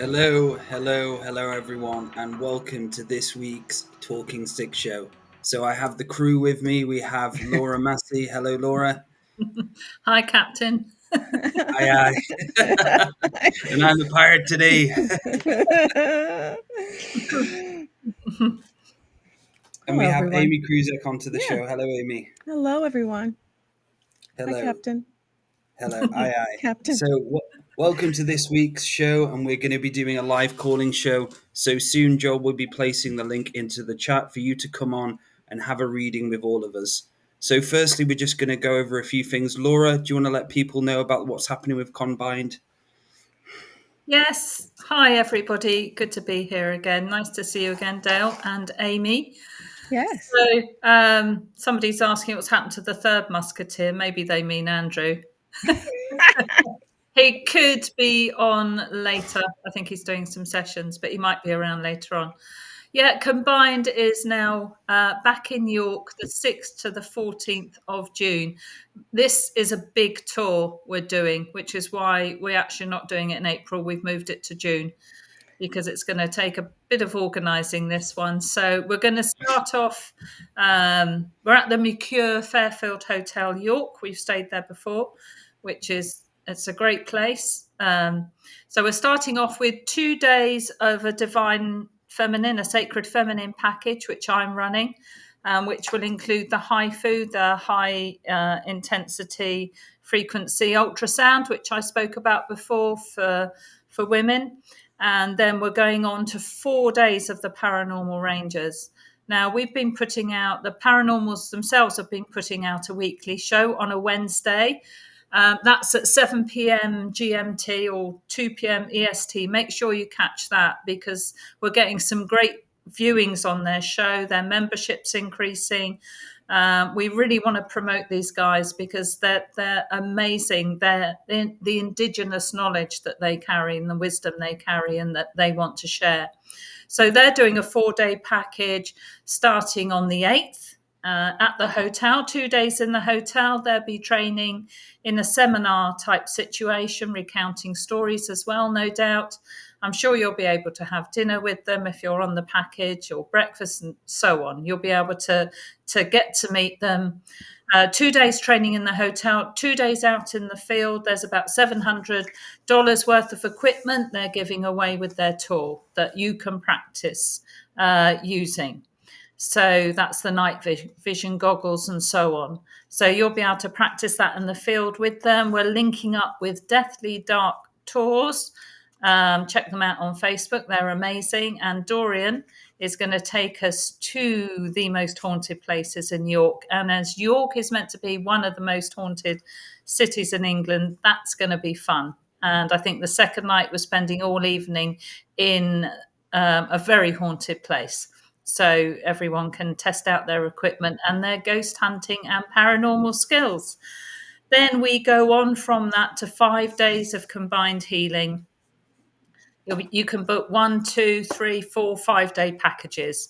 Hello, everyone, and welcome to this week's Talking Stick Show. So I have the crew with me. We have Laura Massey. Hello, Laura. Hi, Captain. Aye, aye. And I'm the pirate today. And we Hello, have everyone. Amy Kruzek onto the Yeah. show. Hello, Amy. Hello, everyone. Hi, Hello. Captain. Hello. Aye, aye. Captain. So welcome to this week's show, and we're going to be doing a live calling show. So soon, Joel will be placing the link into the chat for you to come on and have a reading with all of us. So firstly, we're just going to go over a few things. Laura, do you want to let people know about what's happening with Combined? Yes. Hi, everybody. Good to be here again. Nice to see you again, Dale and Amy. Yes. So somebody's asking what's happened to the third musketeer. Maybe they mean Andrew. He could be on later. I think he's doing some sessions, but he might be around later on. Yeah, Combined is now back in York the 6th to the 14th of June. This is a big tour we're doing, which is why we're actually not doing it in April. We've moved it to June because it's going to take a bit of organising this one. So we're going to start off. We're at the Mercure Fairfield Hotel, York. We've stayed there before, it's a great place. So we're starting off with 2 days of a divine feminine, a sacred feminine package, which I'm running. Which will include the HIFU, the high intensity frequency ultrasound, which I spoke about before for women. And then we're going on to 4 days of the paranormal rangers. Now, we've been putting out, the paranormals themselves have been putting out a weekly show on a Wednesday. That's at 7 p.m. GMT or 2 p.m. EST. Make sure you catch that because we're getting some great viewings on their show. Their membership's increasing. We really want to promote these guys because they're amazing. They're the indigenous knowledge that they carry and the wisdom they carry and that they want to share. So they're doing a 4-day package starting on the 8th. At the hotel, 2 days in the hotel. They'll be training in a seminar type situation, recounting stories as well, no doubt. I'm sure you'll be able to have dinner with them if you're on the package or breakfast and so on. You'll be able to get to meet them. 2 days training in the hotel, 2 days out in the field. There's about $700 worth of equipment they're giving away with their tour that you can practice using. So that's the night vision goggles and so on. So you'll be able to practice that in the field with them. We're linking up with Deathly Dark Tours. Check them out on Facebook. They're amazing. And Dorian is going to take us to the most haunted places in York. And as York is meant to be one of the most haunted cities in England, that's going to be fun. And I think the second night we're spending all evening in a very haunted place. So everyone can test out their equipment and their ghost hunting and paranormal skills. Then we go on from that to 5 days of combined healing. You can book 1, 2, 3, 4, 5-day packages.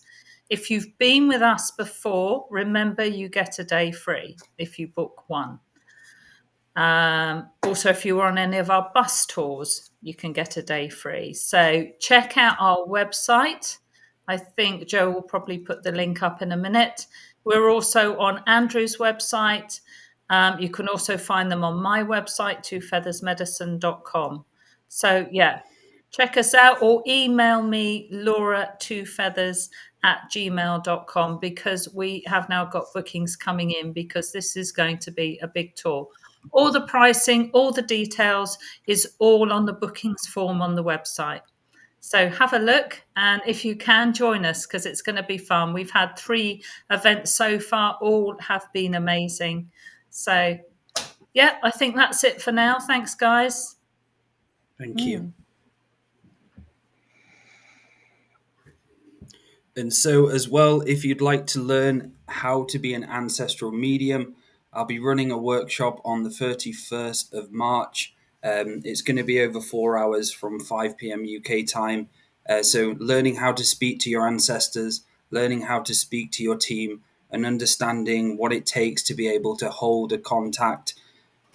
If you've been with us before, remember you get a day free if you book one. Also, if you're on any of our bus tours, you can get a day free. So check out our website. I think Joe will probably put the link up in a minute. We're also on Andrew's website. You can also find them on my website, twofeathersmedicine.com. So, yeah, check us out or email me, laura2feathers@gmail.com, because we have now got bookings coming in because this is going to be a big tour. All the pricing, all the details is all on the bookings form on the website. So have a look, and if you can, join us because it's going to be fun. We've had 3 events so far, all have been amazing. So, yeah, I think that's it for now. Thanks, guys. Thank you. And so, as well, if you'd like to learn how to be an ancestral medium, I'll be running a workshop on the 31st of March. It's going to be over 4 hours from 5 p.m. UK time. So learning how to speak to your ancestors, learning how to speak to your team, and understanding what it takes to be able to hold a contact,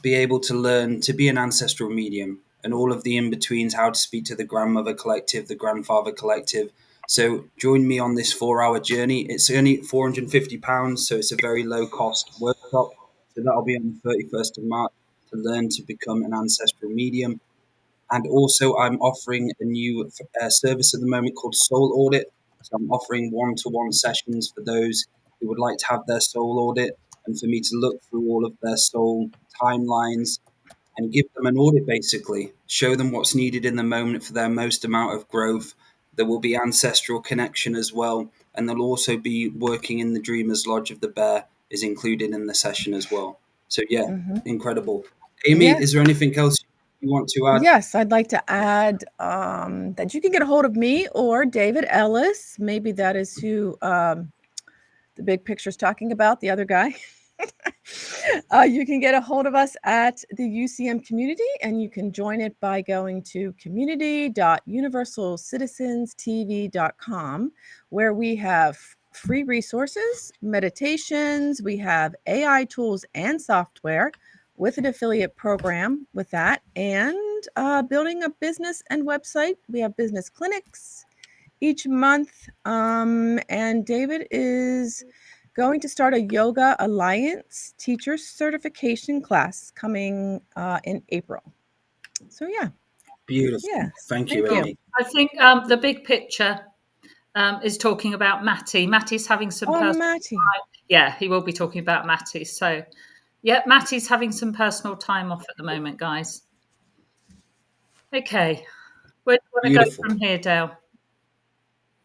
be able to learn to be an ancestral medium, and all of the in-betweens, how to speak to the grandmother collective, the grandfather collective. So join me on this 4-hour journey. It's only £450, so it's a very low-cost workshop. So that'll be on the 31st of March to learn to become an ancestral medium. And also, I'm offering a new service at the moment called Soul Audit. So I'm offering one-to-one sessions for those who would like to have their soul audit and for me to look through all of their soul timelines and give them an audit, basically, show them what's needed in the moment for their most amount of growth. There will be ancestral connection as well, and they'll also be working in the Dreamer's Lodge of the Bear is included in the session as well. So yeah, incredible. Amy, Yes. is there anything else you want to add? Yes, I'd like to add that you can get a hold of me or David Ellis. Maybe that is who the big picture's talking about, the other guy. You can get a hold of us at the UCM community, and you can join it by going to community.universalcitizenstv.com, where we have free resources, meditations, we have AI tools and software with an affiliate program with that, and building a business and website. We have business clinics each month, and David is going to start a Yoga Alliance teacher certification class coming in April. So yeah. Beautiful. Yes. Thank you, Amy. I think the big picture is talking about Matty. Matty's having some personal Matty. time. Yeah, he will be talking about Matty. So, yeah, Matty's having some personal time off at the moment, guys. Okay. Where do you want to go from here, Dale?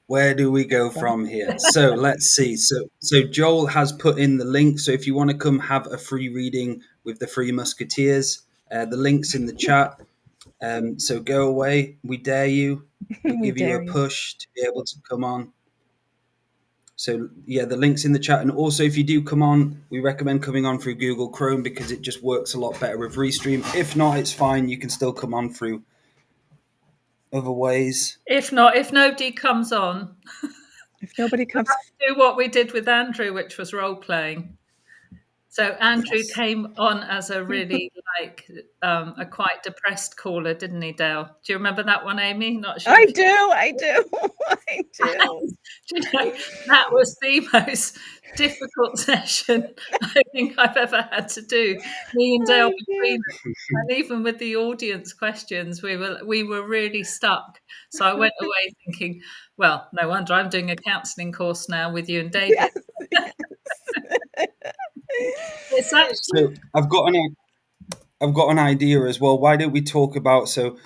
Where do we go from here? So let's see. So Joel has put in the link. So if you want to come have a free reading with the Three Musketeers, the link's in the chat. So go away. We dare you. We give you a push to be able to come on. So yeah, the link's in the chat. And also, if you do come on, we recommend coming on through Google Chrome because it just works a lot better with Restream. If not, it's fine. You can still come on through other ways. If not, if nobody comes on, if nobody comes, do what we did with Andrew, which was role playing. So Andrew came on as a really a quite depressed caller, didn't he, Dale? Do you remember that one, Amy? Not sure. I do. I do. You know, that was the most difficult session I think I've ever had to do. Me and Dale between us, and even with the audience questions, we were really stuck. So I went away thinking, well, no wonder I'm doing a counselling course now with you and David. Yes. It's actually. So I've got an idea as well. Why don't we talk about, so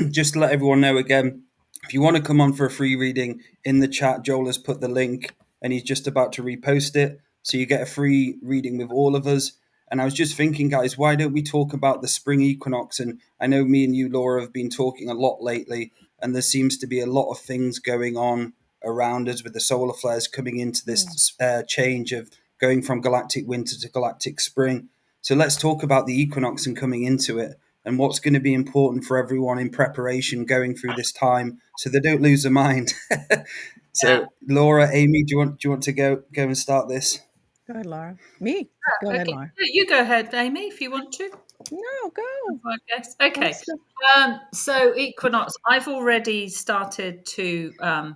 just to let everyone know again, if you want to come on for a free reading, in the chat, Joel has put the link and he's just about to repost it. So you get a free reading with all of us. And I was just thinking, guys, why don't we talk about the spring equinox? And I know me and you, Laura, have been talking a lot lately, and there seems to be a lot of things going on around us with the solar flares coming into this change of going from galactic winter to galactic spring. So let's talk about the equinox and coming into it and what's going to be important for everyone in preparation going through this time so they don't lose their mind. So Laura, Amy, do you want to go and start this? Go ahead, Laura. Me. Go ahead, Laura. You go ahead, Amy, if you want to. No, go. I guess. Okay. So equinox, I've already started to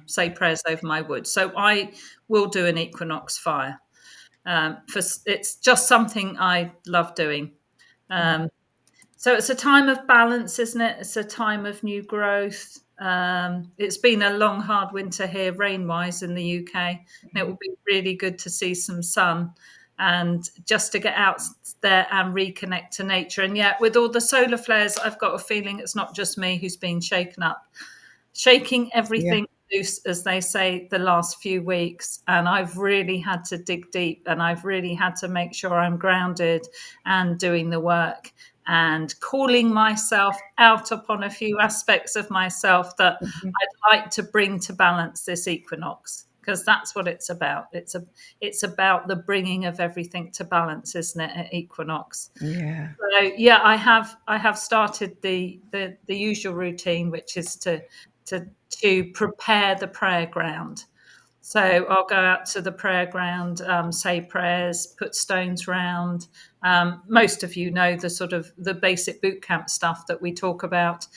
say prayers over my wood. So I will do an equinox fire. It's just something I love doing. So it's a time of balance, isn't it? It's a time of new growth. It's been a long, hard winter here, rain-wise, in the UK. And it will be really good to see some sun and just to get out there and reconnect to nature. And yet, with all the solar flares, I've got a feeling it's not just me who's been shaken up. Shaking everything loose, as they say, the last few weeks. And I've really had to dig deep, and I've really had to make sure I'm grounded and doing the work and calling myself out upon a few aspects of myself that I'd like to bring to balance this equinox, because that's what it's about. It's about the bringing of everything to balance, isn't it, at equinox? Yeah. So yeah, I have started the usual routine, which is to prepare the prayer ground. So I'll go out to the prayer ground, say prayers, put stones round, Most of you know the sort of the basic boot camp stuff that we talk about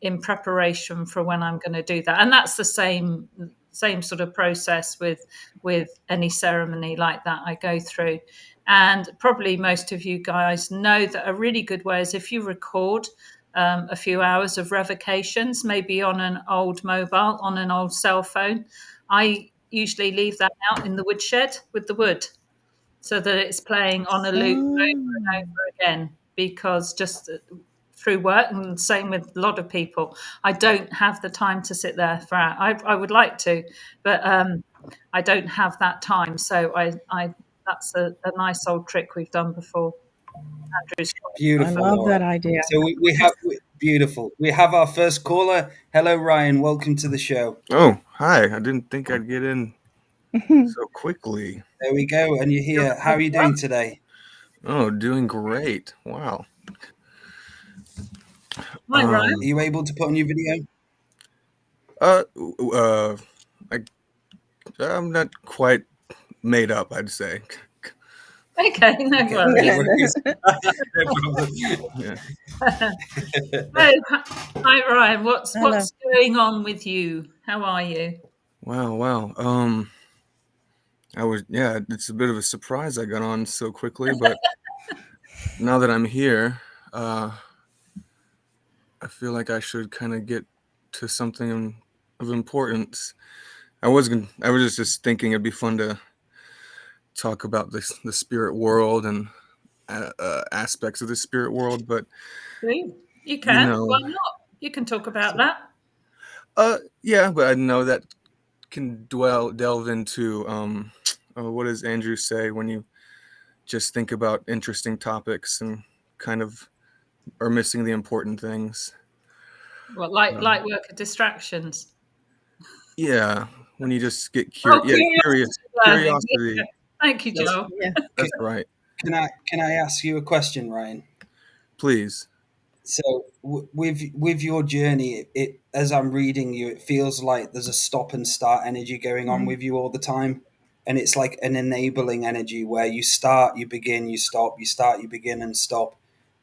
in preparation for when I'm going to do that, and that's the same sort of process with any ceremony like that I go through. And probably most of you guys know that a really good way is if you record a few hours of revocations, maybe on an old mobile, on an old cell phone. I usually leave that out in the woodshed with the wood so that it's playing on a loop over and Oh. over again, because just through work, and same with a lot of people, I don't have the time to sit there for hours. I would like to, but I don't have that time. So I that's a nice old trick we've done before. Andrew's I Beautiful, love Laura. that idea. So beautiful. We have our first caller. Hello, Ryan. Welcome to the show. Oh, hi. I didn't think I'd get in so quickly. There we go. And you're here. How are you doing today? Oh, doing great. Wow. Hi, Ryan. Are you able to put on your video? I'm not quite made up, I'd say. Okay, no worries. No worries. No problem. Yeah. Hi, Ryan. What's Hello. going on with you? How are you? Wow. It's a bit of a surprise I got on so quickly, but now that I'm here, I feel like I should kind of get to something of importance. I was just thinking it'd be fun to talk about the spirit world and aspects of the spirit world, but You can. know, Why not? You can talk about that. yeah, but I know that can delve into what does Andrew say when you just think about interesting topics and kind of are missing the important things. What, light work and distractions? Yeah, when you just get curiosity. Yeah. Thank you, Joel. Yeah. That's right. Can I ask you a question, Ryan? Please. So with your journey, it as I'm reading you, it feels like there's a stop and start energy going on with you all the time, and it's like an enabling energy where you start, you begin, you stop, you start, you begin, and stop,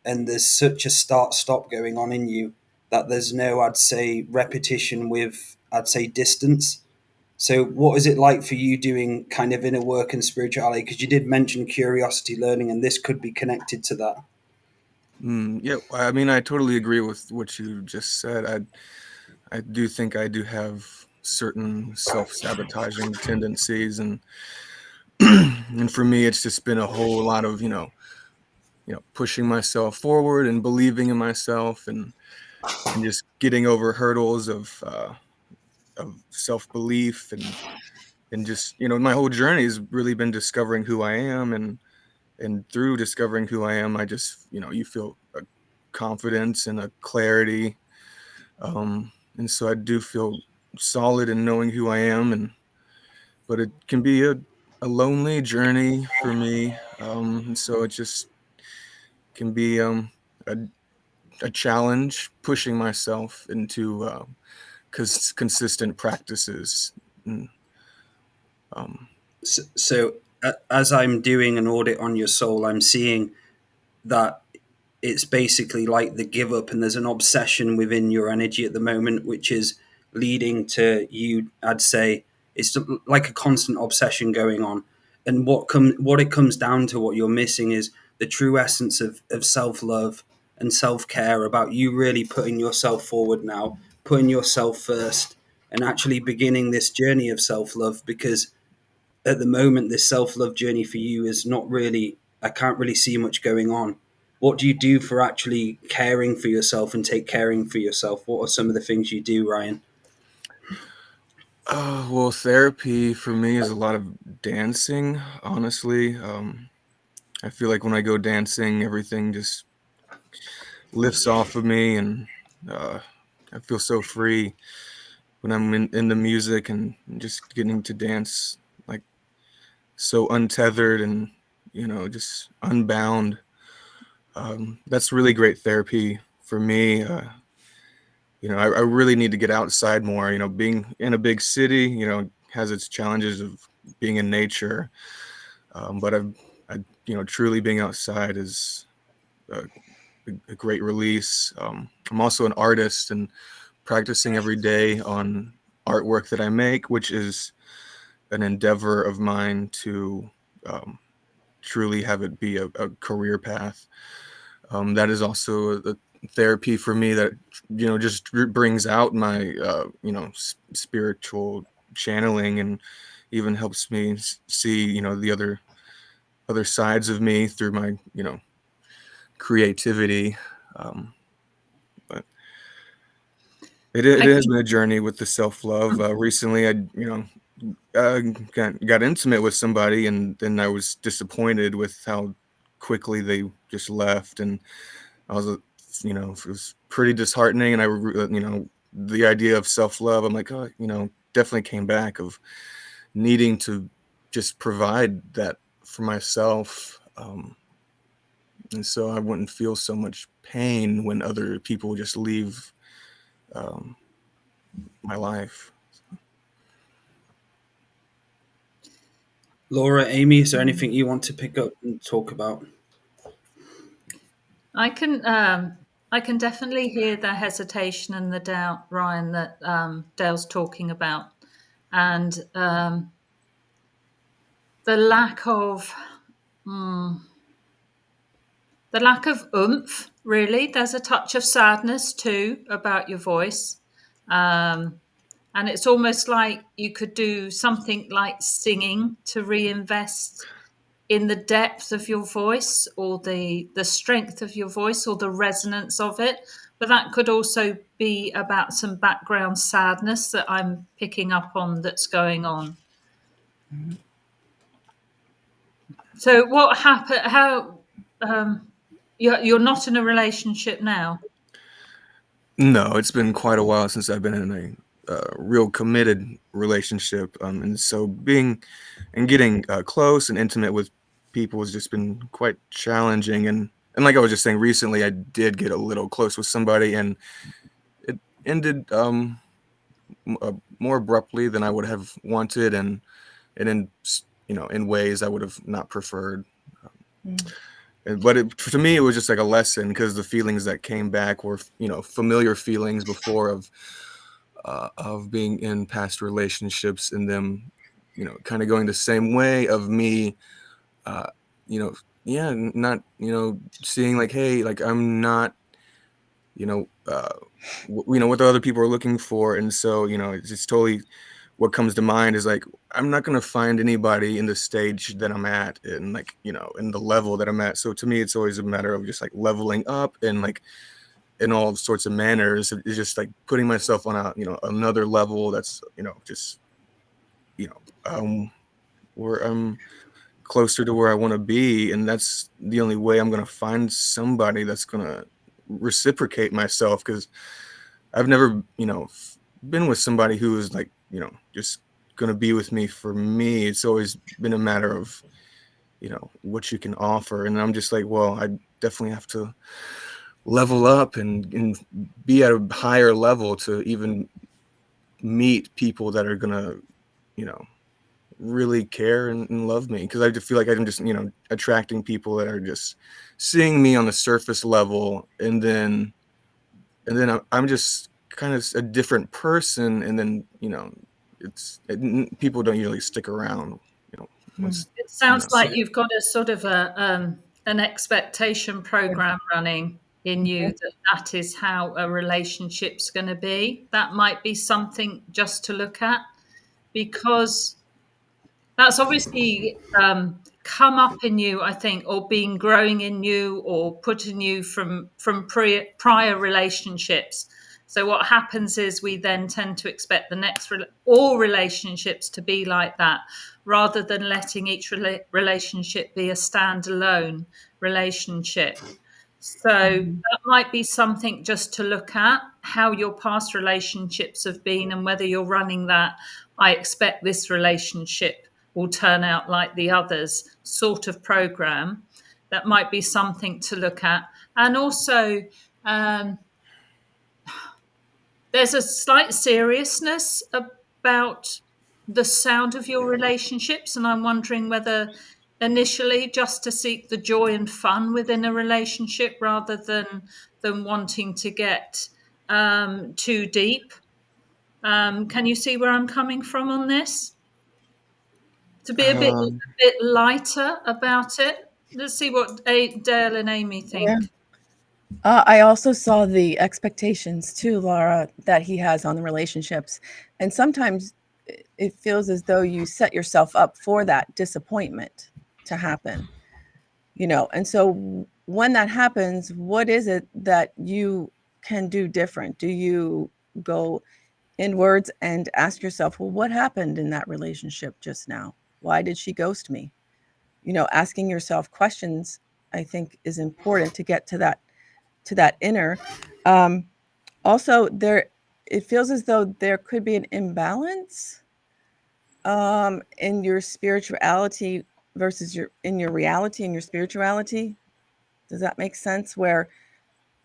and there's such a start stop going on in you that there's no, I'd say, repetition with, I'd say, distance. So what is it like for you doing kind of inner work and spirituality? Because you did mention curiosity learning, and this could be connected to that. Yeah, I mean, I totally agree with what you just said. I do think I do have certain self-sabotaging tendencies, and and for me, it's just been a whole lot of pushing myself forward and believing in myself, and just getting over hurdles of self-belief, and just my whole journey has really been discovering who I am, and through discovering who I am, I just you feel a confidence and a clarity, and so I do feel solid in knowing who I am, but it can be a lonely journey for me, and so it just can be a challenge pushing myself into consistent practices. And, So as I'm doing an audit on your soul, I'm seeing that it's basically like the give up, and there's an obsession within your energy at the moment, which is leading to you, I'd say, it's like a constant obsession going on. And what it comes down to, what you're missing, is the true essence of self-love and self-care, about you really putting yourself forward now, putting yourself first, and actually beginning this journey of self-love. Because at the moment, this self-love journey for you is not really, I can't really see much going on. What do you do for actually caring for yourself and caring for yourself? What are some of the things you do, Ryan? well, therapy for me is a lot of dancing, honestly. I feel like when I go dancing, everything just lifts off of me, and I feel so free when I'm in the music and just getting to dance, like so untethered and just unbound. That's really great therapy for me. I really need to get outside more. Being in a big city, has its challenges of being in nature. But I truly being outside is a great release. I'm also an artist and practicing every day on artwork that I make, which is an endeavor of mine to truly have it be a career path. That is also a therapy for me that, just brings out my, spiritual channeling, and even helps me see, the other sides of me through my, creativity. But it has been a journey with the self-love. Recently, I got intimate with somebody, and then I was disappointed with how quickly they just left, and I was, it was pretty disheartening. And the idea of self-love, I'm like, oh, definitely came back of needing to just provide that for myself. And so I wouldn't feel so much pain when other people just leave my life. Laura, Amy, is there anything you want to pick up and talk about? I can definitely hear the hesitation and the doubt, Ryan, that Dale's talking about, and the lack of oomph. Really, there's a touch of sadness too about your voice, and it's almost like you could do something like singing to reinvest in the depth of your voice, or the strength of your voice, or the resonance of it. But that could also be about some background sadness that I'm picking up on that's going on. Mm-hmm. So what happened? How you're not in a relationship now? No, it's been quite a while since I've been in a real committed relationship, and so getting close and intimate with people has just been quite challenging. And like I was just saying, recently I did get a little close with somebody, and it ended more abruptly than I would have wanted, and in in ways I would have not preferred. But to me, it was just like a lesson, because the feelings that came back were, familiar feelings before of being in past relationships, and them, kind of going the same way of me, not, seeing like, hey, like I'm not, what the other people are looking for. And so, it's just totally what comes to mind is like, I'm not going to find anybody in the stage that I'm at, and like, in the level that I'm at. So to me, it's always a matter of just like leveling up, and like in all sorts of manners. It's just like putting myself on another level that's, just, where I'm closer to where I want to be. And that's the only way I'm going to find somebody that's going to reciprocate myself. Because I've never, been with somebody who is like, just going to be with me for me. It's always been a matter of, what you can offer. And I'm just like, well, I definitely have to level up and be at a higher level to even meet people that are going to, really care and love me. Because I just feel like I'm just, attracting people that are just seeing me on the surface level. And then I'm just kind of a different person, and then people don't usually stick around. It sounds like you've got a sort of an expectation program running in you, that is how a relationship's going to be. That might be something just to look at, because that's obviously come up in you, I think, or been growing in you, or put in you from prior relationships. So what happens is we then tend to expect the next all relationships to be like that, rather than letting each relationship be a standalone relationship. So that might be something just to look at, how your past relationships have been, and whether you're running that I expect this relationship will turn out like the others sort of program. That might be something to look at. And also, there's a slight seriousness about the sound of your relationships, and I'm wondering whether initially, just to seek the joy and fun within a relationship rather than wanting to get too deep. Can you see where I'm coming from on this? To be a bit lighter about it. Let's see what Dale and Amy think. Yeah. I also saw the expectations too, Laura, that he has on the relationships. And sometimes it feels as though you set yourself up for that disappointment to happen, And so when that happens, what is it that you can do different? Do you go inwards and ask yourself, well, what happened in that relationship just now? Why did she ghost me? Asking yourself questions, I think, is important to get to that inner. Also, it feels as though there could be an imbalance in your spirituality versus your reality and your spirituality. Does that make sense? Where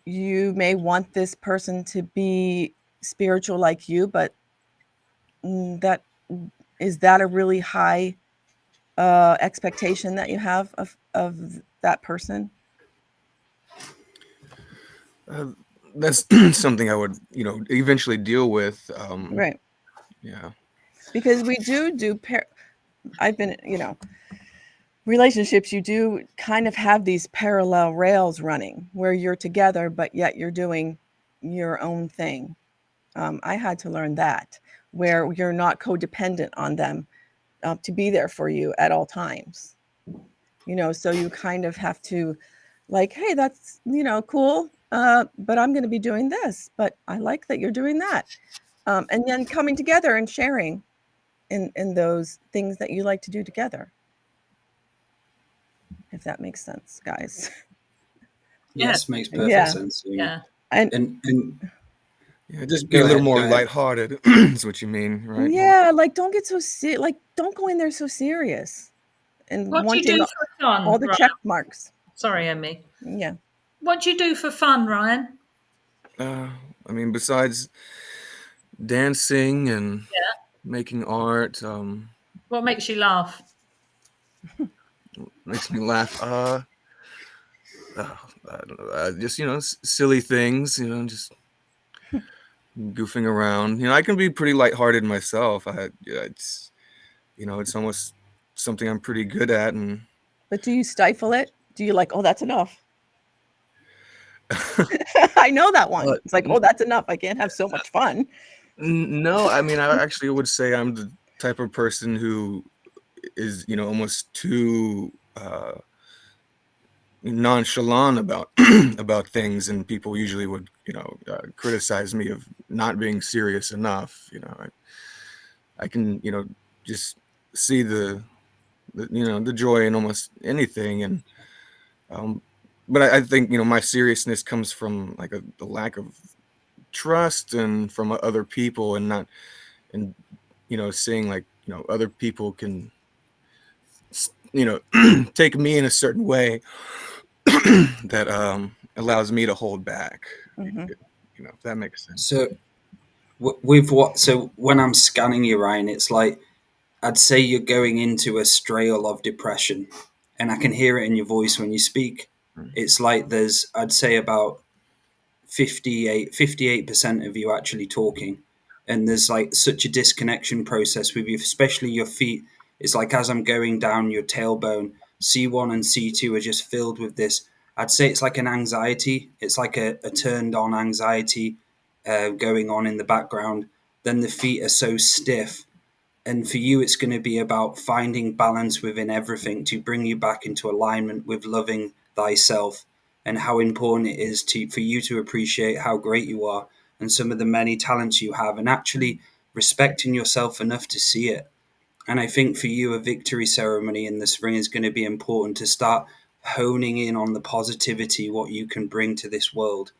you may want this person to be spiritual like you, but that is that a really high expectation that you have of that person? That's something I would, eventually deal with. Right. Yeah. Because we do I've been, relationships, you do kind of have these parallel rails running where you're together, but yet you're doing your own thing. I had to learn that, where you're not codependent on them to be there for you at all times. So you kind of have to, like, hey, that's, cool, but I'm going to be doing this, but I like that you're doing that. And then coming together and sharing in those things that you like to do together. If that makes sense, guys. Yes, makes perfect Yeah. sense. Yeah. And yeah, just be a little more lighthearted is what you mean, right? Yeah, like don't get so don't go in there so serious and what do you do for fun? All the Ryan? check marks. Sorry, Emmy. Yeah. What do you do for fun, Ryan? I mean, besides dancing and making art, what makes you laugh? Makes me laugh. Just silly things. Just goofing around. I can be pretty lighthearted myself. It's almost something I'm pretty good at. But do you stifle it? Do you like, oh, that's enough? I know that one. It's like, oh, that's enough. I can't have so much fun. No, I mean, I actually would say I'm the type of person who is, almost too nonchalant about about things, and people usually would, criticize me of not being serious enough. I can, just see the joy in almost anything, and but I think my seriousness comes from like the lack of trust and from other people, and not and seeing like other people can take me in a certain way that allows me to hold back. Mm-hmm. If that makes sense. So when I'm scanning you, Ryan, it's like I'd say you're going into a strail of depression, and I can hear it in your voice when you speak. It's like there's, I'd say, about 58% of you actually talking, and there's like such a disconnection process with you, especially your feet. It's like as I'm going down your tailbone, C1 and C2 are just filled with this. I'd say it's like an anxiety. It's like a turned on anxiety going on in the background. Then the feet are so stiff. And for you, it's going to be about finding balance within everything to bring you back into alignment with loving thyself, and how important it is for you to appreciate how great you are and some of the many talents you have, and actually respecting yourself enough to see it. And I think for you, a victory ceremony in the spring is going to be important to start honing in on the positivity, what you can bring to this world,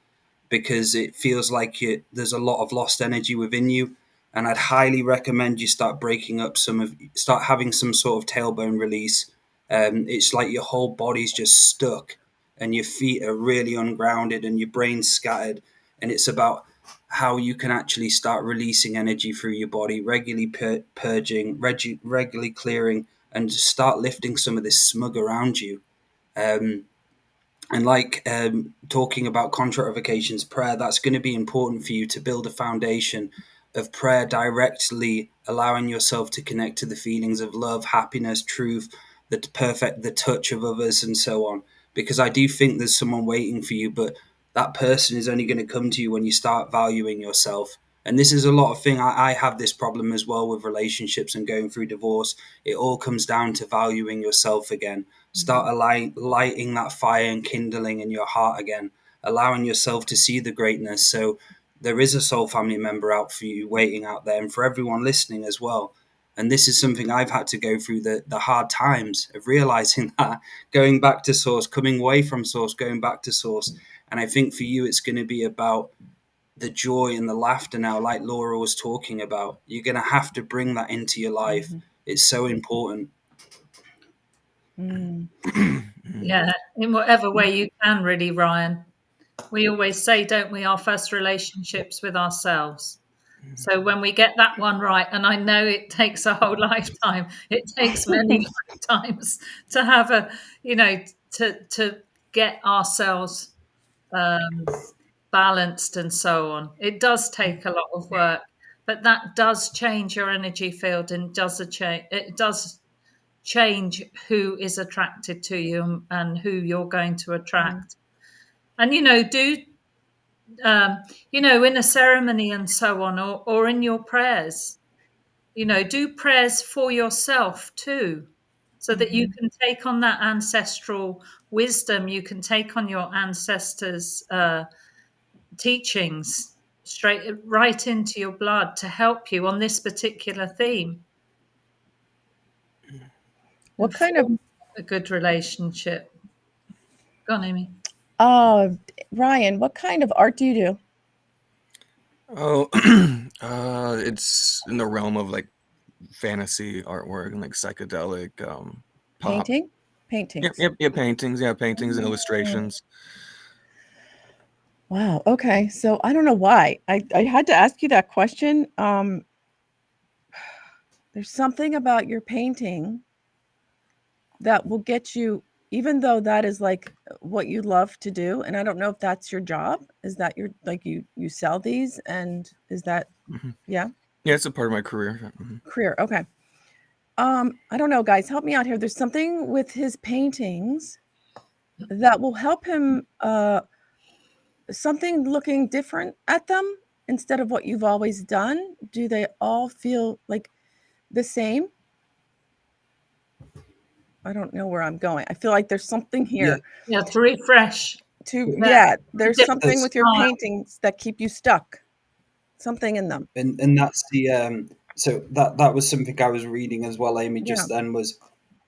because it feels like there's a lot of lost energy within you. And I'd highly recommend you start breaking up start having some sort of tailbone release. It's like your whole body's just stuck and your feet are really ungrounded and your brain's scattered. And it's about how you can actually start releasing energy through your body, regularly purging, regularly clearing, and just start lifting some of this smug around you. Um, and like talking about contrarifications prayer, that's going to be important for you to build a foundation of prayer directly allowing yourself to connect to the feelings of love, happiness, truth, the touch of others, and so on. Because I do think there's someone waiting for you, but that person is only going to come to you when you start valuing yourself. And this is a lot of thing. I have this problem as well with relationships and going through divorce. It all comes down to valuing yourself again. Start lighting that fire and kindling in your heart again, allowing yourself to see the greatness. So there is a soul family member out for you waiting out there, and for everyone listening as well. And this is something I've had to go through the hard times of realizing that, going back to source, coming away from source, going back to source. And I think for you, it's going to be about the joy and the laughter now, like Laura was talking about. You're going to have to bring that into your life. Mm-hmm. It's so important. Mm. Yeah, in whatever way you can, really, Ryan. We always say, don't we, our first relationships with ourselves. So when we get that one right, and I know it takes a whole lifetime, it takes many lifetimes to have a, to get ourselves balanced and so on. It does take a lot of work, but that does change your energy field and it does change who is attracted to you and who you're going to attract. And in a ceremony and so on, or in your prayers, do prayers for yourself too, so that you can take on that ancestral wisdom, you can take on your ancestors' teachings straight right into your blood to help you on this particular theme. What kind of a good relationship? Go on, Amy. Ryan, what kind of art do you do? Oh, it's in the realm of like fantasy artwork and like psychedelic pop. Painting? Paintings. Yep, paintings. Yeah, paintings and illustrations. Wow. Okay. So I don't know why I had to ask you that question. There's something about your painting that will get you, even though that is like what you love to do. And I don't know if that's your job. Is that your, like you sell these, and is that, yeah? Yeah, it's a part of my career. Career. Okay. I don't know, guys, help me out here. There's something with his paintings that will help him, something looking different at them instead of what you've always done. Do they all feel like the same? I don't know where I'm going. I feel like there's something here. Yeah, to refresh. There's something with your paintings that keep you stuck. Something in them. And that's the so that was something I was reading as well, Amy, just then, was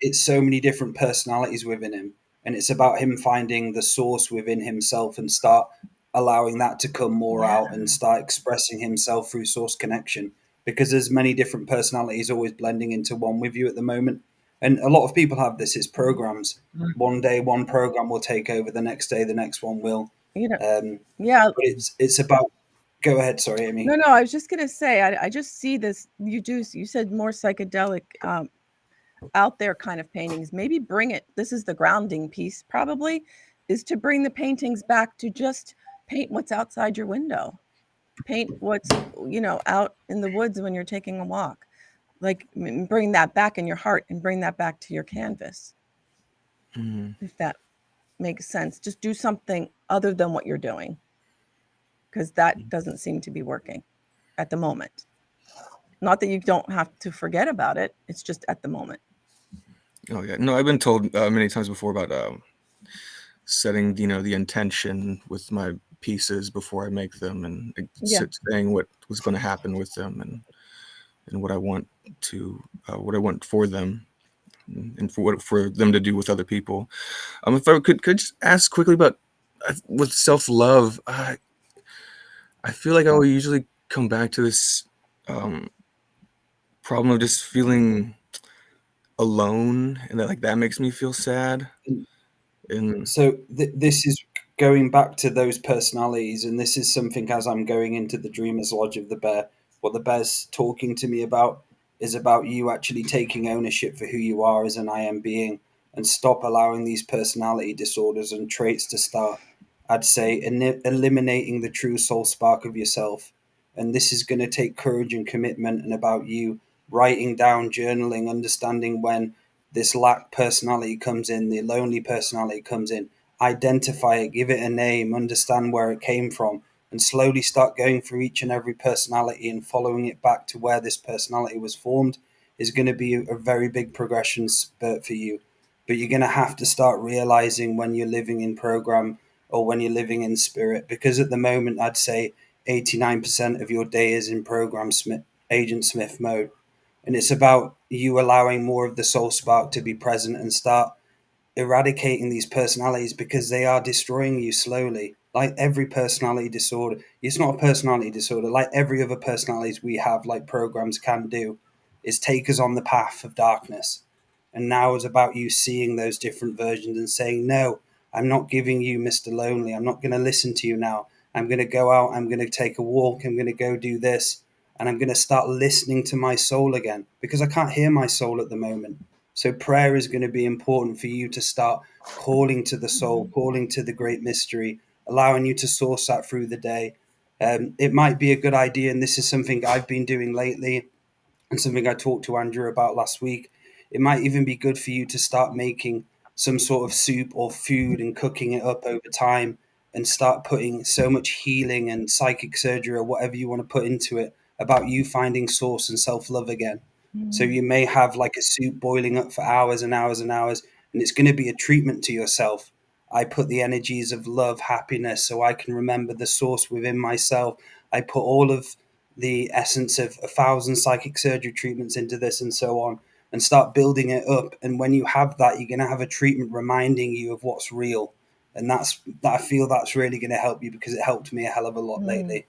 it's so many different personalities within him, and it's about him finding the source within himself and start allowing that to come more out and start expressing himself through source connection, because there's many different personalities always blending into one with you at the moment. And a lot of people have this, it's programs. One day one program will take over, the next day the next one will. But it's about, go ahead, sorry, Amy. No, I was just gonna say, I just see this. You said more psychedelic, out there kind of paintings. Maybe bring it. This is the grounding piece, probably, is to bring the paintings back to just paint what's outside your window. Paint what's out in the woods when you're taking a walk. Like, bring that back in your heart and bring that back to your canvas. If that makes sense. Just do something other than what you're doing, because that doesn't seem to be working at the moment. Not that you don't have to forget about it. It's just at the moment. Oh yeah, no, I've been told many times before about setting, the intention with my pieces before I make them, and saying what was going to happen with them, and what I want for them, and for them to do with other people. If I could just ask quickly about with self-love, I feel like I will usually come back to this problem of just feeling alone, and that makes me feel sad. And so this is going back to those personalities, and this is something, as I'm going into the dreamer's lodge of the bear, what the bear's talking to me about is about you actually taking ownership for who you are as an I am being, and stop allowing these personality disorders and traits to start, I'd say, eliminating the true soul spark of yourself. And this is going to take courage and commitment, and about you writing down, journaling, understanding when this lack personality comes in, the lonely personality comes in, identify it, give it a name, understand where it came from, and slowly start going through each and every personality and following it back to where this personality was formed is going to be a very big progression spurt for you. But you're going to have to start realizing when you're living in program or when you're living in spirit, because at the moment, I'd say 89% of your day is in program Agent Smith mode. And it's about you allowing more of the soul spark to be present and start eradicating these personalities, because they are destroying you slowly. Like every personality disorder, it's not a personality disorder, like every other personalities we have, like programs can do, is take us on the path of darkness. And now it's about you seeing those different versions and saying, no, I'm not giving you Mr. Lonely. I'm not going to listen to you now. I'm going to go out. I'm going to take a walk. I'm going to go do this. And I'm going to start listening to my soul again, because I can't hear my soul at the moment. So prayer is going to be important for you to start calling to the soul, calling to the great mystery, allowing you to source that through the day. It might be a good idea, and this is something I've been doing lately and something I talked to Andrew about last week. It might even be good for you to start making some sort of soup or food and cooking it up over time, and start putting so much healing and psychic surgery or whatever you want to put into it about you finding source and self-love again. So you may have like a soup boiling up for hours and hours and hours, and it's going to be a treatment to yourself. I put the energies of love, happiness, so I can remember the source within myself. I put all of the essence of 1,000 psychic surgery treatments into this and so on, and start building it up. And when you have that, you're going to have a treatment reminding you of what's real. And I feel that's really going to help you, because it helped me a hell of a lot lately,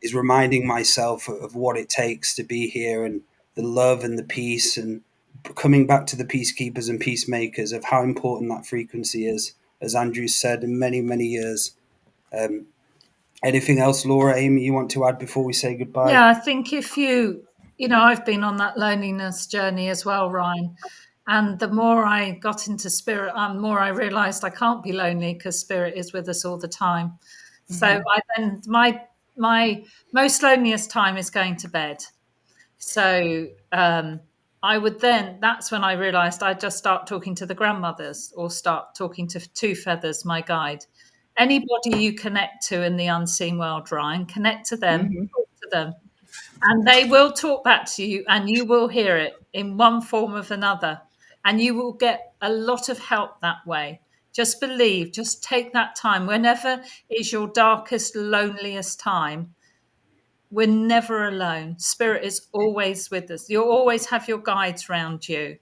is reminding myself of what it takes to be here, and the love and the peace, and coming back to the peacekeepers and peacemakers, of how important that frequency is, as Andrew said, in many, many years. Um, Anything else, Laura, Amy, you want to add before we say goodbye? Yeah, I think if I've been on that loneliness journey as well, Ryan. And the more I got into spirit, the more I realized I can't be lonely, because spirit is with us all the time. So I then my most loneliest time is going to bed. So I would then, that's when I realized I'd just start talking to the grandmothers, or start talking to Two Feathers, my guide. Anybody you connect to in the unseen world, Ryan, connect to them, talk to them, and they will talk back to you, and you will hear it in one form or another, and you will get a lot of help that way. Just believe, just take that time. Whenever is your darkest, loneliest time, we're never alone. Spirit is always with us. You'll always have your guides around you.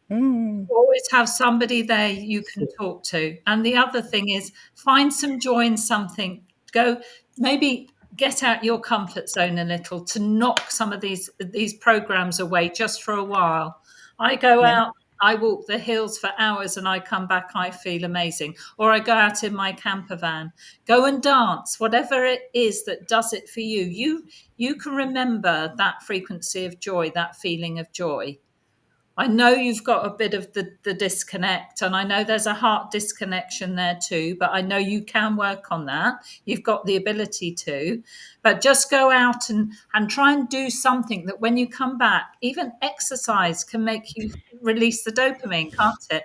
Always have somebody there you can talk to. And the other thing is, find some joy in something. Go, maybe get out your comfort zone a little, to knock some of these programs away just for a while. I go out, I walk the hills for hours, and I come back, I feel amazing. Or I go out in my camper van. Go and dance, whatever it is that does it for you. You can remember that frequency of joy, that feeling of joy. I know you've got a bit of the disconnect, and I know there's a heart disconnection there too, but I know you can work on that. You've got the ability to, but just go out and try and do something that when you come back, even exercise can make you release the dopamine, can't it?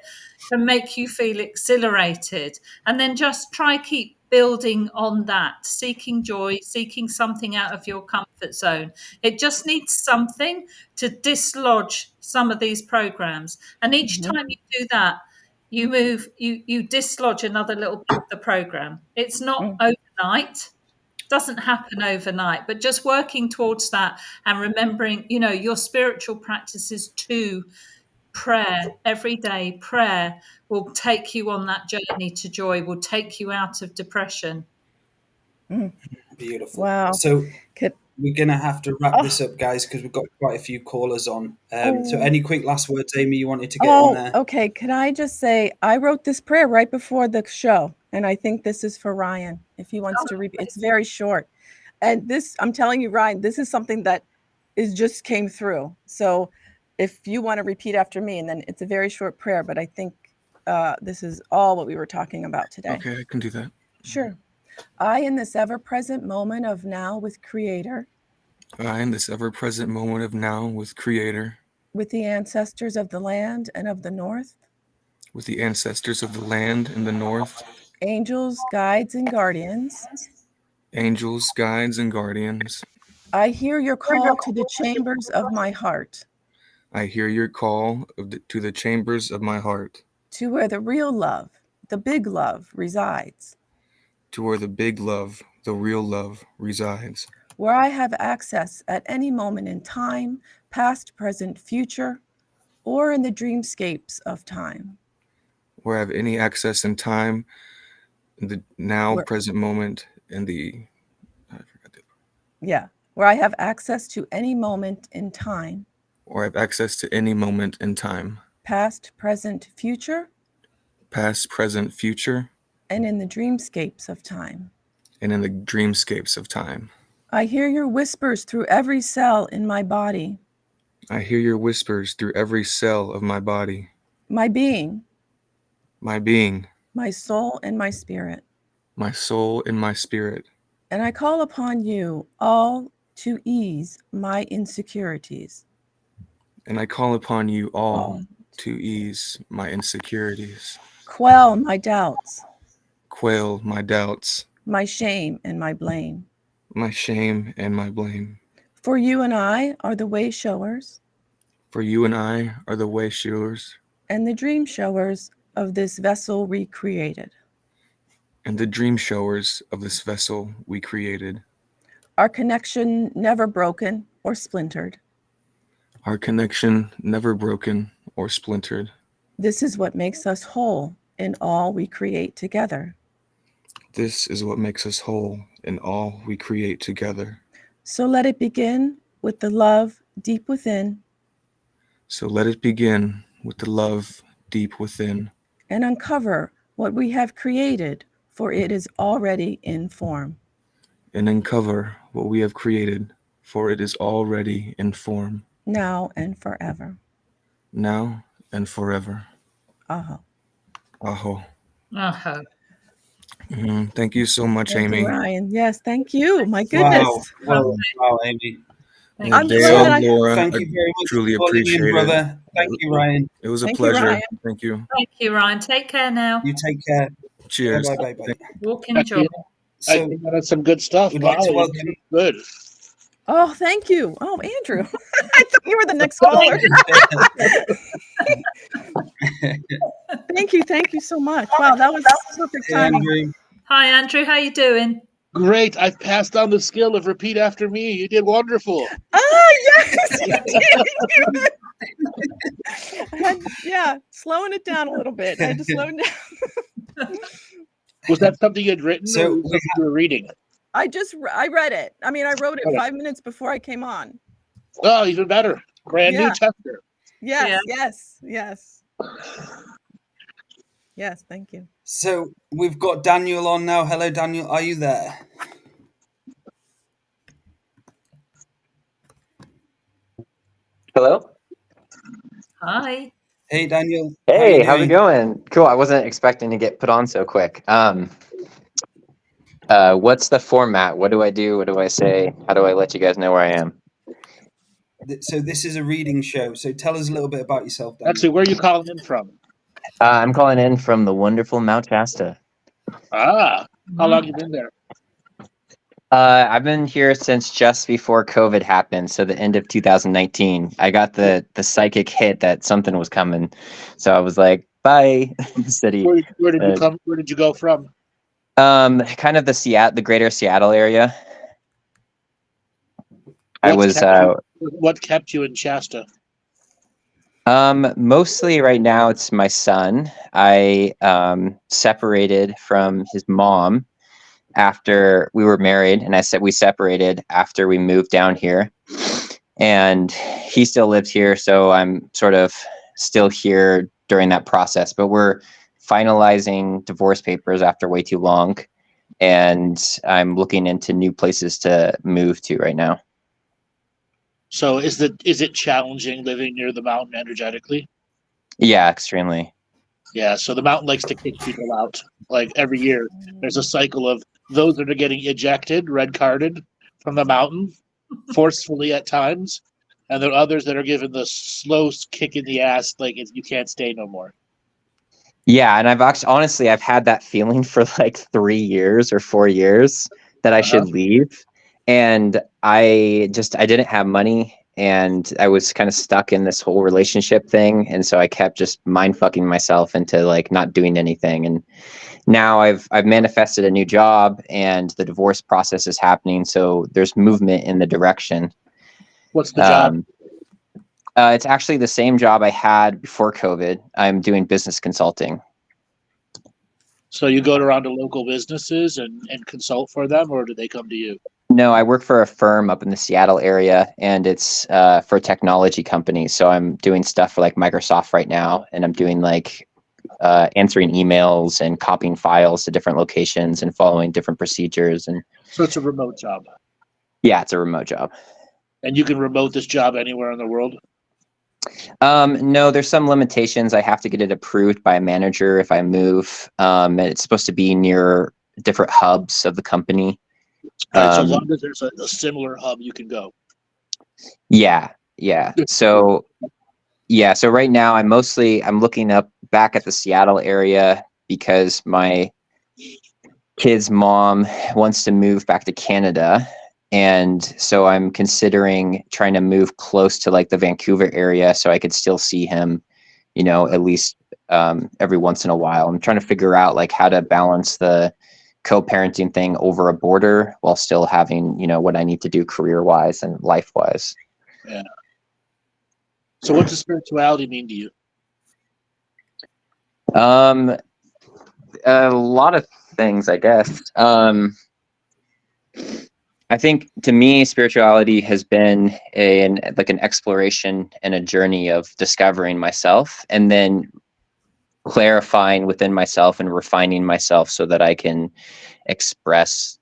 Can make you feel exhilarated. And then just try keep building on that, seeking joy, seeking something out of your comfort zone. It just needs something to dislodge some of these programs. And each time you do that, you dislodge another little bit of the program. It's not overnight, doesn't happen overnight, but just working towards that, and remembering, your spiritual practices too. Prayer, everyday prayer, will take you on that journey to joy, will take you out of depression. Beautiful. Wow. So Could, we're going to have to wrap this up, guys, because we've got quite a few callers on. So any quick last words, Amy, you wanted to get in there? Okay. Could I just say, I wrote this prayer right before the show, and I think this is for Ryan, if he wants to repeat. It's very short. And this, I'm telling you, Ryan, this is something that just came through. So if you want to repeat after me, and then it's a very short prayer, but I think this is all what we were talking about today. Okay, I can do that. Sure. I, in this ever-present moment of now with Creator, I, in this ever-present moment of now with Creator, with the ancestors of the land and of the north, with the ancestors of the land and the north, angels, guides, and guardians, angels, guides, and guardians, I hear your call to the chambers of my heart, I hear your call to the chambers of my heart, to where the real love, the big love, resides, to where the big love, the real love, resides, where I have access at any moment in time, past, present, future, or in the dreamscapes of time. where I have any access in time, in the now, Where- present moment, and the... I forgot that. Yeah, where I have access to any moment in time, Or I have access to any moment in time, past, present, future, past, present, future, and in the dreamscapes of time. and in the dreamscapes of time. I hear your whispers through every cell in my body, I hear your whispers through every cell of my body, my being, my being, my soul, and my spirit. my soul, and my spirit. And I call upon you all to ease my insecurities. And I call upon you all to ease my insecurities, Quell my doubts, quail my doubts, my shame, and my blame. my shame, and my blame. For you and I are the way showers For you and I are the way showers and the dream showers of this vessel recreated. and the dream showers of this vessel we created. Our connection never broken or splintered. Our connection never broken or splintered. This is what makes us whole in all we create together. This is what makes us whole in all we create together. So let it begin with the love deep within So let it begin with the love deep within and uncover what we have created, for it is already in form. and uncover what we have created, for it is already in form, Now and forever. now and forever. Aho. Aho. Uh-huh. Thank you so much, Thank Amy. you, Ryan. Yes, thank you. My goodness. Wow, Amy. Thank I'm you. glad So, Laura, thank I you very much truly for calling in, appreciate it. brother. Thank you, Ryan. It was a Thank you, pleasure. Ryan. Thank you. Thank you, Ryan. Take care now. You take care. Cheers. Bye, bye, bye, bye. Walk in joy. I So, think that's some good stuff. we'd like to Wow, welcome. good. Oh, thank you. Oh, Andrew. I thought you were the next caller. Thank you so much. Wow, that was perfect Hey, timing. Andrew. Hi, Andrew. How you doing? Great. I've passed on the skill of repeat after me. You did wonderful. Oh, yes, you did. Yeah, slowing it down a little bit. I had to slow it down. Was that something you'd written So or was it you were reading? I read it. I mean, I wrote it Okay. 5 minutes before I came on. Oh, even better. Brand Yeah. new tester. Yes, Yeah. yes. Yes, thank you. So we've got Daniel on now. Hello, Daniel. Are you there? Hello. Hi. Hey, Daniel. How Hey, you how's it doing? going? Cool. I wasn't expecting to get put on so quick. What's the format? What do I do? What do I say? How do I let you guys know where I am? So this is a reading show. So tell us a little bit about yourself, Daniel. Actually, where are you calling in from? I'm calling in from the wonderful Mount Shasta. Ah, how long you been there? I've been here since just before COVID happened, so the end of 2019. I got the psychic hit that something was coming, so I was like, "Bye, city." Where did you come? Where did you go from? Kind of the greater Seattle area. What kept you in Shasta? Mostly right now it's my son. I separated from his mom after we were married, and we separated after we moved down here, and he still lives here, so I'm sort of still here during that process, but we're finalizing divorce papers after way too long, and I'm looking into new places to move to right now. So is it challenging living near the mountain energetically? Yeah, extremely. Yeah, so the mountain likes to kick people out. Like every year, there's a cycle of those that are getting ejected, red carded from the mountain, forcefully at times, and there are others that are given the slow kick in the ass, like you can't stay no more. Yeah, and I've actually honestly I've had that feeling for like 3 years or 4 years that I should leave, and I didn't have money, and I was kind of stuck in this whole relationship thing, and so I kept just mind fucking myself into like not doing anything. And now I've manifested a new job, and the divorce process is happening, so there's movement in the direction. What's the job? It's actually the same job I had before COVID. I'm doing business consulting. So you go around to local businesses and consult for them, or do they come to you? No, I work for a firm up in the Seattle area, and it's for a technology company. So I'm doing stuff for like Microsoft right now, and I'm doing like answering emails and copying files to different locations and following different procedures. And So it's a remote job. yeah, it's a remote job. And you can remote this job anywhere in the world? No, there's some limitations. I have to get it approved by a manager if I move. And it's supposed to be near different hubs of the company. All right, so as long as there's a similar hub, you can go. Yeah. So right now I'm looking up back at the Seattle area because my kid's mom wants to move back to Canada. And so I'm considering trying to move close to like the Vancouver area so I could still see him, at least every once in a while. I'm trying to figure out like how to balance the co-parenting thing over a border while still having, what I need to do career-wise and life-wise. Yeah. So what does spirituality mean to you? A lot of things, I guess. I think to me, spirituality has been an exploration and a journey of discovering myself and then clarifying within myself and refining myself so that I can express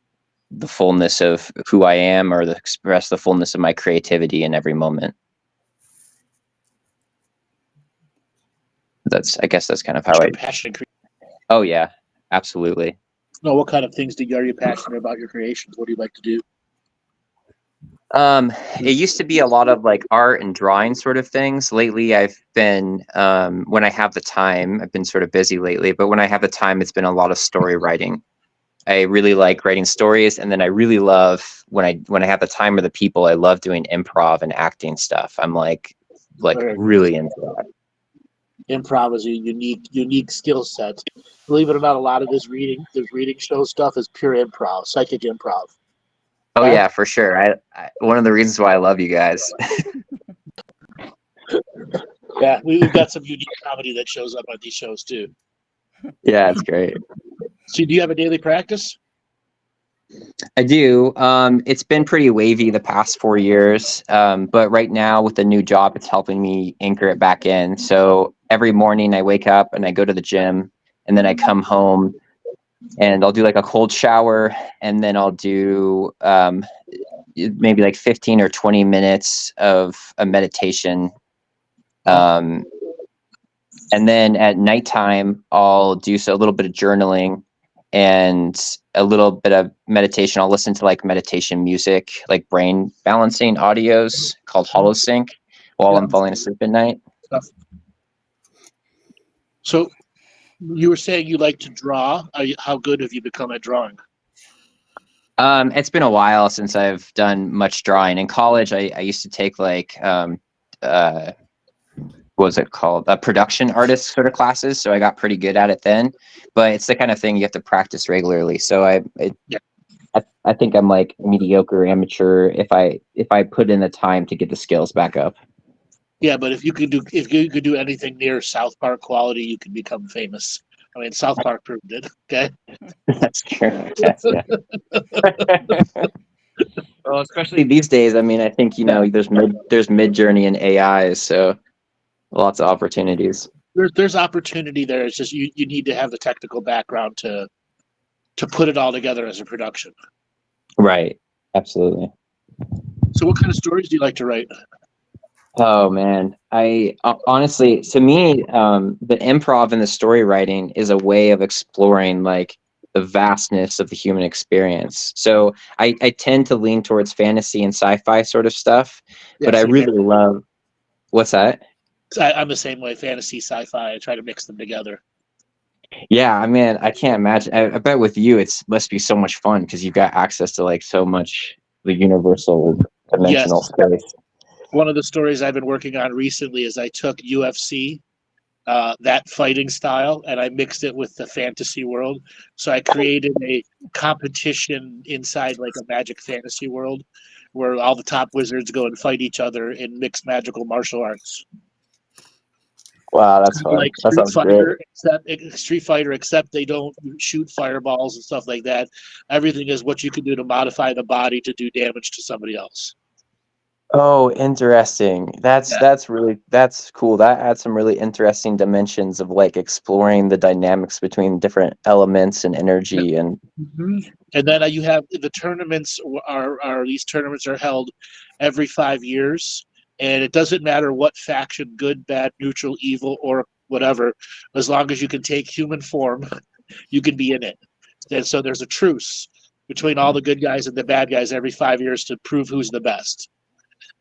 the fullness of who I am or express the fullness of my creativity in every moment. I guess that's kind of how passionate. Oh yeah, absolutely. No, what kind of things are you passionate about your creations? What do you like to do? It used to be a lot of like art and drawing sort of things. Lately, I've been, when I have the time, I've been sort of busy lately, but when I have the time, it's been a lot of story writing. I really like writing stories. And then I really love when I have the time or the people, I love doing improv and acting stuff. I'm like really into that. Improv is a unique skill set. Believe it or not, a lot of this reading show stuff is pure improv, psychic improv. Oh yeah, for sure. I one of the reasons why I love you guys. Yeah, we've got some unique comedy that shows up on these shows too. Yeah, it's great. So do you have a daily practice? I do. It's been pretty wavy the past 4 years, but right now with the new job, it's helping me anchor it back in. So every morning I wake up and I go to the gym, and then I come home and I'll do like a cold shower, and then I'll do maybe like 15 or 20 minutes of a meditation. And then at nighttime, I'll do a little bit of journaling and a little bit of meditation. I'll listen to like meditation music, like brain balancing audios called HoloSync while I'm falling asleep at night. So you were saying you like to draw. How good have you become at drawing? It's been a while since I've done much drawing. In college, I used to take like, what was it called? Production artist sort of classes. So I got pretty good at it then, but it's the kind of thing you have to practice regularly. So I think I'm like mediocre amateur if I put in the time to get the skills back up. Yeah, but if you could do anything near South Park quality, you can become famous. I mean, South Park proved it. Okay, that's true. Yes, yeah. Well, especially these days. I mean, I think there's Midjourney and AI, so lots of opportunities. There's opportunity there. It's just you need to have the technical background to put it all together as a production. Right. Absolutely. So what kind of stories do you like to write? Oh man, I honestly, to me, the improv and the story writing is a way of exploring like the vastness of the human experience. So I tend to lean towards fantasy and sci-fi sort of stuff, but I same really here. love, what's that? I'm the same way. Fantasy, sci-fi. I try to mix them together. Yeah, I mean, I can't imagine. I bet with you, it's must be so much fun because you've got access to like so much the universal dimensional Yes. space. One of the stories I've been working on recently is I took UFC, that fighting style, and I mixed it with the fantasy world. So I created a competition inside like a magic fantasy world where all the top wizards go and fight each other in mixed magical martial arts. Wow, that's fun. Like That sounds great. Street Fighter, except they don't shoot fireballs and stuff like that. Everything is what you can do to modify the body to do damage to somebody else. Oh, interesting. Yeah. That's cool. That adds some really interesting dimensions of like exploring the dynamics between different elements and energy and And then you have the tournaments are these tournaments are held every 5 years, and it doesn't matter what faction, good, bad, neutral, evil, or whatever, as long as you can take human form, you can be in it. And so there's a truce between all the good guys and the bad guys every 5 years to prove who's the best.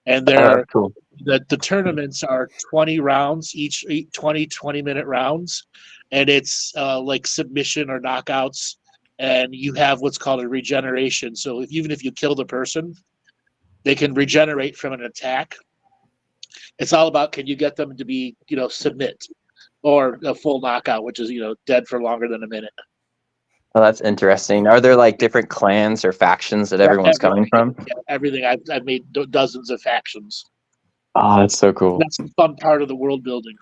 And that's cool. the tournaments are 20 rounds, each 20-minute rounds, and it's like submission or knockouts, and you have what's called a regeneration. So even if you kill the person, they can regenerate from an attack. It's all about, can you get them to be, submit, or a full knockout, which is, dead for longer than a minute. Oh, that's interesting. Are there like different clans or factions that everyone's coming from? Yeah, everything. I've made dozens of factions. Oh, that's so cool. That's the fun part of the world building.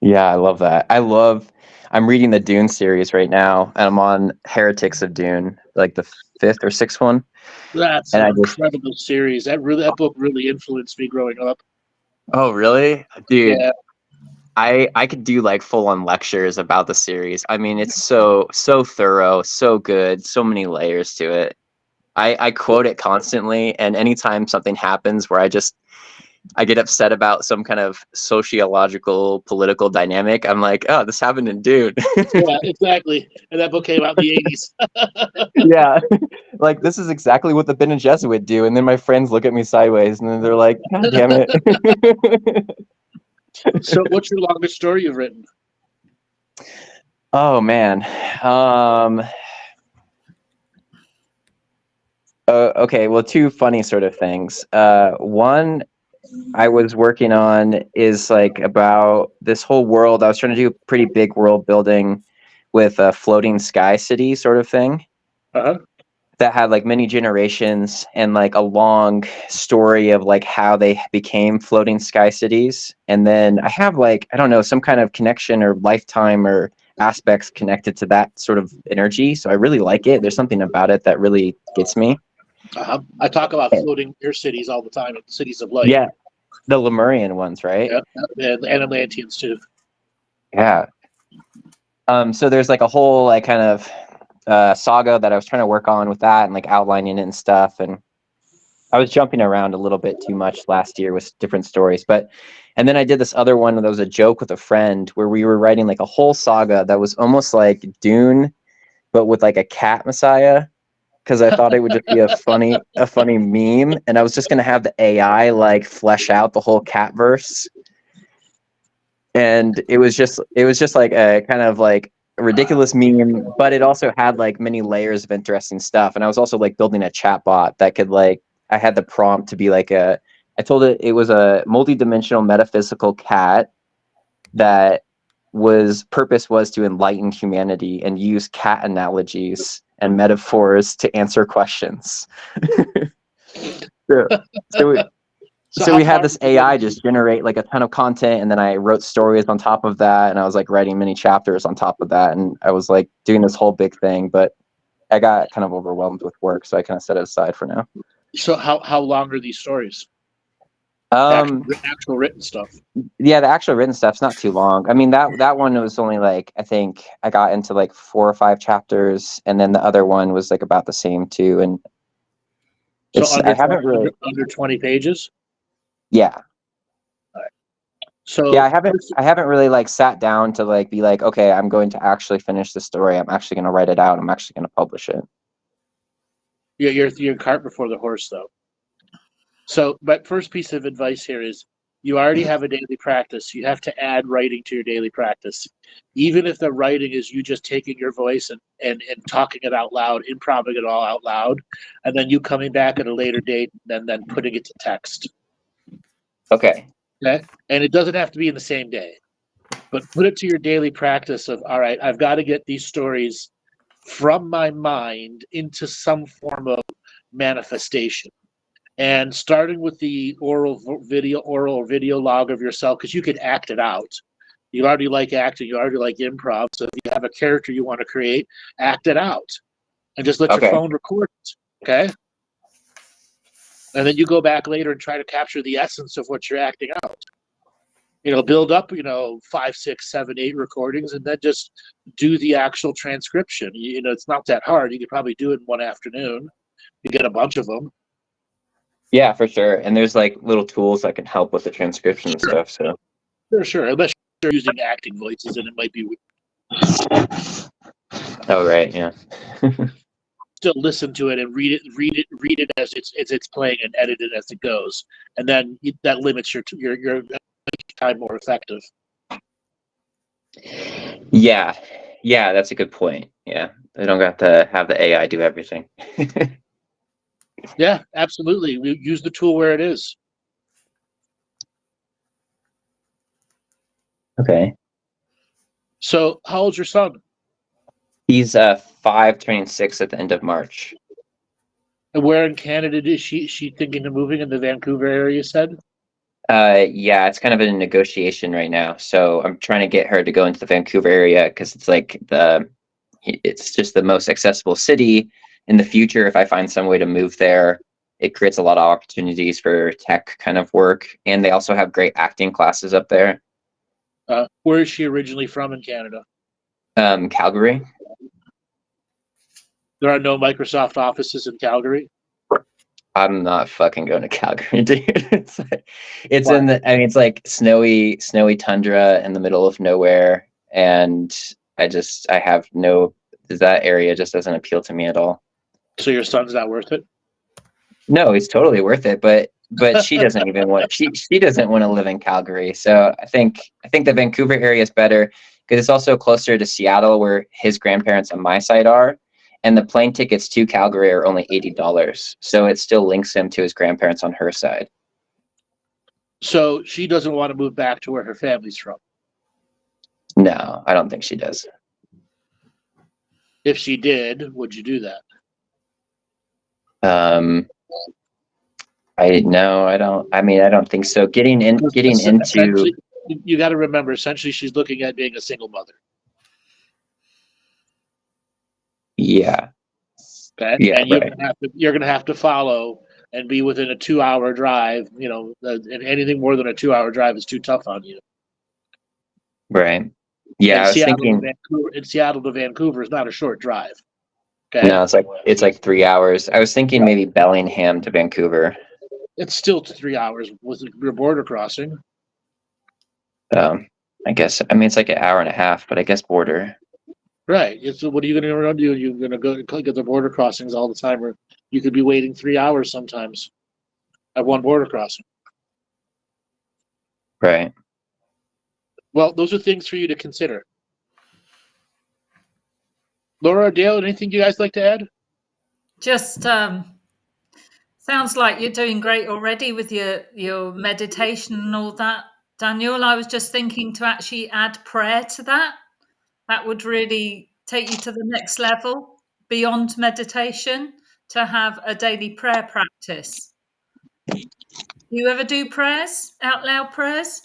Yeah, I love that. I'm reading the Dune series right now, and I'm on Heretics of Dune, like the 5th or 6th one. That's an incredible series. That book really influenced me growing up. Oh, really? Dude, yeah. I could do like full on lectures about the series. I mean, it's so thorough, so good, so many layers to it. I quote it constantly, and anytime something happens where I get upset about some kind of sociological political dynamic, I'm like, oh, this happened in Dune. Yeah, exactly. And that book came out in the 80s. Yeah. Like, this is exactly what the Bene Gesserit do. And then my friends look at me sideways and then they're like, God damn it. So what's your longest story you've written? Oh, man. Okay, well, two funny sort of things. One I was working on is like about this whole world. I was trying to do a pretty big world building with a floating sky city sort of thing. Uh-huh. That had like many generations and like a long story of like how they became floating sky cities. And then I have like, I don't know, some kind of connection or lifetime or aspects connected to that sort of energy. So I really like it. There's something about it that really gets me. Uh-huh. I talk about floating air cities all the time, cities of light. Yeah, the Lemurian ones, right? Yeah, and Atlanteans too. Yeah. So there's like a whole like kind of saga that I was trying to work on with that and like outlining it and stuff. And I was jumping around a little bit too much last year with different stories. And then I did this other one that was a joke with a friend where we were writing like a whole saga that was almost like Dune, but with like a cat messiah. Because I thought it would just be a funny meme. And I was just going to have the AI like flesh out the whole cat verse. And it was just like a kind of like a ridiculous meme, but it also had like many layers of interesting stuff. And I was also like building a chat bot that could like, I had the prompt to be like I told it was a multi-dimensional metaphysical cat that purpose was to enlighten humanity and use cat analogies and metaphors to answer questions. So we had this AI just generate like a ton of content, and then I wrote stories on top of that, and I was like writing mini chapters on top of that, and I was like doing this whole big thing, but I got kind of overwhelmed with work, so I kind of set it aside for now. So how long are these stories? Actual written stuff. Yeah, the actual written stuff's not too long. I mean, that one was only like, I think I got into like 4 or 5 chapters, and then the other one was like about the same too. And So I haven't really. under 20 pages. Yeah. So Yeah, I haven't really like sat down to like be like, okay, I'm going to actually finish the story. I'm actually going to write it out. I'm actually going to publish it. you're cart before the horse, though. So, but first piece of advice here is you already have a daily practice. You have to add writing to your daily practice. Even if the writing is you just taking your voice and talking it out loud, improvising it all out loud, and then you coming back at a later date and then putting it to text. Okay. Okay. And it doesn't have to be in the same day, but put it to your daily practice of, all right, I've got to get these stories from my mind into some form of manifestation. And starting with the oral or video log of yourself, because you could act it out. You already like acting, you already like improv. So if you have a character you want to create, act it out. And just let your Okay. phone record it. Okay. And then you go back later and try to capture the essence of what you're acting out. Build up, 5, 6, 7, 8 recordings, and then just do the actual transcription. It's not that hard. You could probably do it in one afternoon. You get a bunch of them. Yeah, for sure. And there's like little tools that can help with the transcription and stuff. So Sure. Unless you're using acting voices, and it might be oh right, yeah. still listen to it and read it as it's playing and edit it as it goes, and then that limits your time more effective. Yeah, that's a good point. Yeah, they don't got to have the AI do everything. Yeah, absolutely. We use the tool where it is. Okay. So, how old's your son? He's 5, turning 6 at the end of March. And where in Canada is she thinking of moving in the Vancouver area? You said. Yeah, it's kind of in a negotiation right now. So I'm trying to get her to go into the Vancouver area because it's like it's just the most accessible city. In the future, if I find some way to move there, it creates a lot of opportunities for tech kind of work. And they also have great acting classes up there. Where is she originally from in Canada? Calgary. There are no Microsoft offices in Calgary. I'm not fucking going to Calgary, dude. It's in the, I mean, it's like snowy tundra in the middle of nowhere. And I have that area just doesn't appeal to me at all. So your son's not worth it? No, he's totally worth it, but she doesn't even want she doesn't want to live in Calgary. So I think the Vancouver area is better because it's also closer to Seattle where his grandparents on my side are. And the plane tickets to Calgary are only $80. So it still links him to his grandparents on her side. So she doesn't want to move back to where her family's from? No, I don't think she does. If she did, would you do that? I don't think so. Getting into, you got to remember, essentially she's looking at being a single mother. Yeah. Okay. Yeah, and you're gonna have to follow and be within a 2-hour drive. And anything more than a 2-hour drive is too tough on you. Right. Yeah, I was thinking. Seattle to Vancouver is not a short drive. Okay. No, it's like 3 hours. I was thinking maybe Bellingham to Vancouver. It's still 3 hours with your border crossing. I guess. I mean, it's like an hour and a half, but I guess border. Right. So what are you going to do? You're going to go get the border crossings all the time, or you could be waiting 3 hours sometimes at one border crossing. Right. Well, those are things for you to consider. Laura, Dale, anything you guys like to add? Just sounds like you're doing great already with your meditation and all that, Daniel. I was just thinking to actually add prayer to that. That would really take you to the next level beyond meditation, to have a daily prayer practice. Do you ever do prayers, out loud prayers?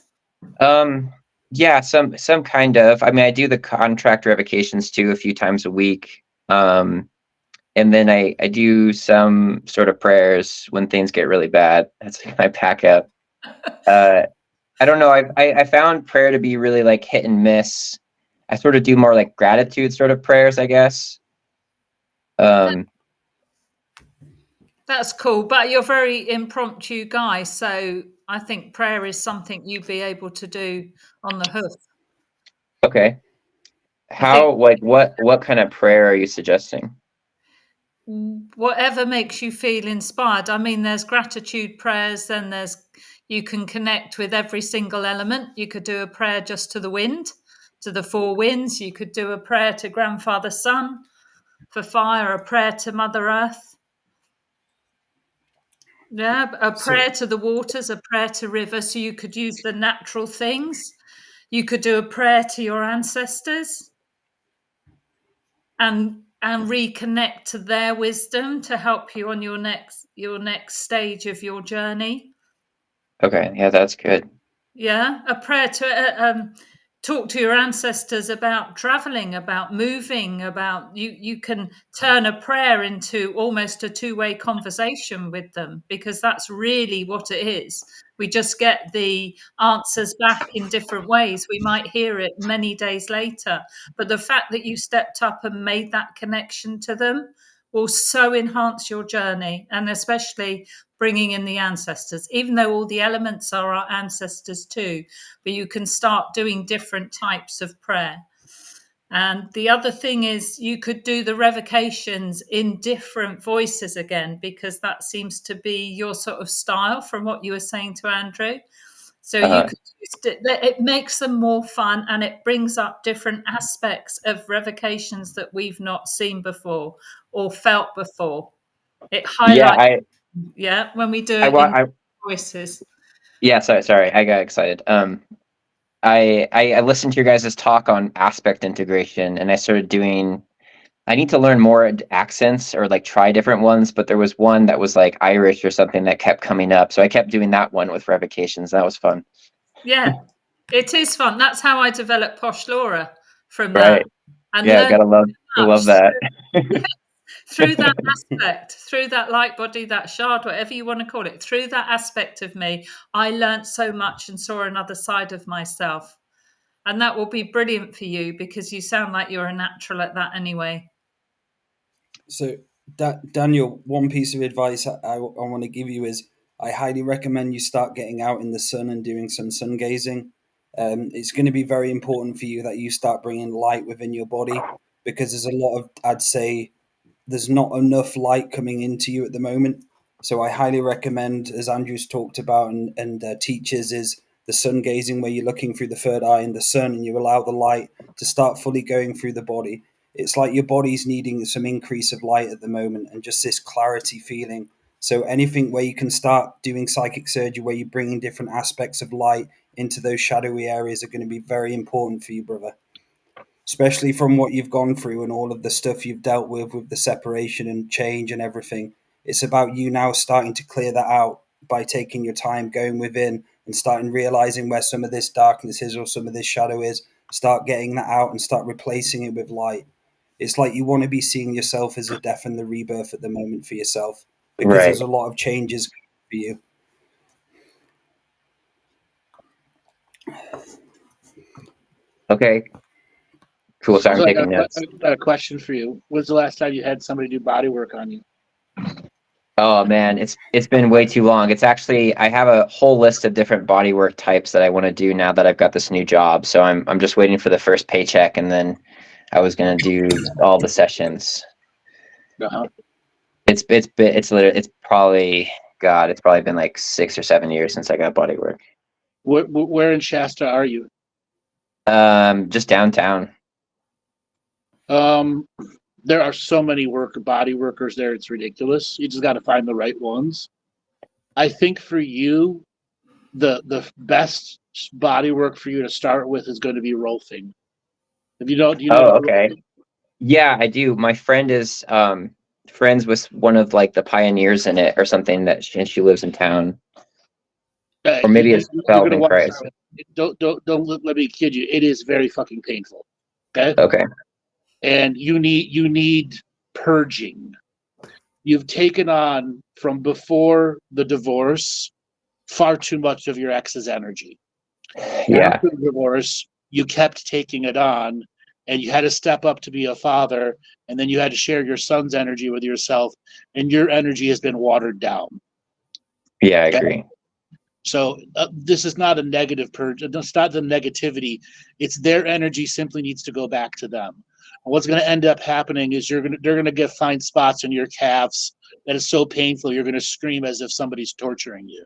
Yeah, some kind of. I mean, I do the contract revocations too a few times a week. And then I do some sort of prayers when things get really bad. That's like my backup. I don't know. I found prayer to be really like hit and miss. I sort of do more like gratitude sort of prayers, I guess. That's cool. But you're very impromptu guy, so I think prayer is something you'd be able to do on the hoof. Okay. I think What kind of prayer are you suggesting? whatever makes you feel inspired. I mean, there's gratitude prayers, then you can connect with every single element. You could do a prayer just to the wind, to the four winds. You could do a prayer to Grandfather Sun, for fire, a prayer to Mother Earth. Yeah, a prayer to the waters, a prayer to rivers. So you could use the natural things. You could do a prayer to your ancestors and reconnect to their wisdom to help you on your next stage of your journey. Okay, yeah, that's good. Yeah, a prayer to talk to your ancestors about traveling, about moving, about you can turn a prayer into almost a two-way conversation with them, because that's really what it is. We just get the answers back in different ways. We might hear it many days later, but the fact that you stepped up and made that connection to them will so enhance your journey, and especially bringing in the ancestors, even though all the elements are our ancestors too, but you can start doing different types of prayer. And the other thing is you could do the revocations in different voices again, because that seems to be your sort of style from what you were saying to Andrew. So you could it makes them more fun, and it brings up different aspects of revocations that we've not seen before or felt before. It highlights, when we do it in voices. Yeah, sorry, I got excited. I listened to your guys' talk on aspect integration, and I started doing. I need to learn more accents or like try different ones, but there was one that was like Irish or something that kept coming up, so I kept doing that one with revocations. That was fun. Yeah, it is fun. That's how I developed Posh Laura from that. Right. And Yeah, gotta love that. through that aspect, through that light body, that shard, whatever you want to call it, through that aspect of me, I learned so much and saw another side of myself. And that will be brilliant for you, because you sound like you're a natural at that anyway. So, Daniel, one piece of advice I want to give you is I highly recommend you start getting out in the sun and doing some sun gazing. It's going to be very important for you that you start bringing light within your body, because there's a lot of, I'd say, there's not enough light coming into you at the moment. So I highly recommend, as Andrew's talked about and teaches, is the sun gazing, where you're looking through the third eye in the sun and you allow the light to start fully going through the body. It's like your body's needing some increase of light at the moment and just this clarity feeling. So anything where you can start doing psychic surgery, where you're bringing different aspects of light into those shadowy areas, are going to be very important for you, brother. Especially from what you've gone through and all of the stuff you've dealt with the separation and change and everything. It's about you now starting to clear that out by taking your time, going within and starting realizing where some of this darkness is or some of this shadow is. Start getting that out and start replacing it with light. It's like you want to be seeing yourself as a death and the rebirth at the moment for yourself, because Right. there's a lot of changes for you. Okay. Cool. Sorry, I'm taking notes. I got a question for you. When's the last time you had somebody do body work on you? Oh man, it's been way too long. It's actually, I have a whole list of different bodywork types that I want to do now that I've got this new job. So I'm just waiting for the first paycheck, and then I was gonna do all the sessions. Uh-huh. It's probably been like 6 or 7 years since I got bodywork. Where in Shasta are you? Just downtown. There are so many body workers there, it's ridiculous. You just got to find the right ones. I think for you, the best body work for you to start with is going to be rolfing. If you don't, do you know about okay. rolfing? Yeah, I do. My friend is friends with one of like the pioneers in it or something, and she lives in town. Or maybe it's Calvin Christ. Don't let me kid you. It is very fucking painful. Okay. Okay. And you need purging. You've taken on, from before the divorce, far too much of your ex's energy. Yeah. After the divorce, you kept taking it on, and you had to step up to be a father, and then you had to share your son's energy with yourself, and your energy has been watered down. Yeah, I Okay? agree. So this is not a negative purge. It's not the negativity. It's their energy simply needs to go back to them. And what's going to end up happening is they're going to find spots in your calves that is so painful you're going to scream as if somebody's torturing you.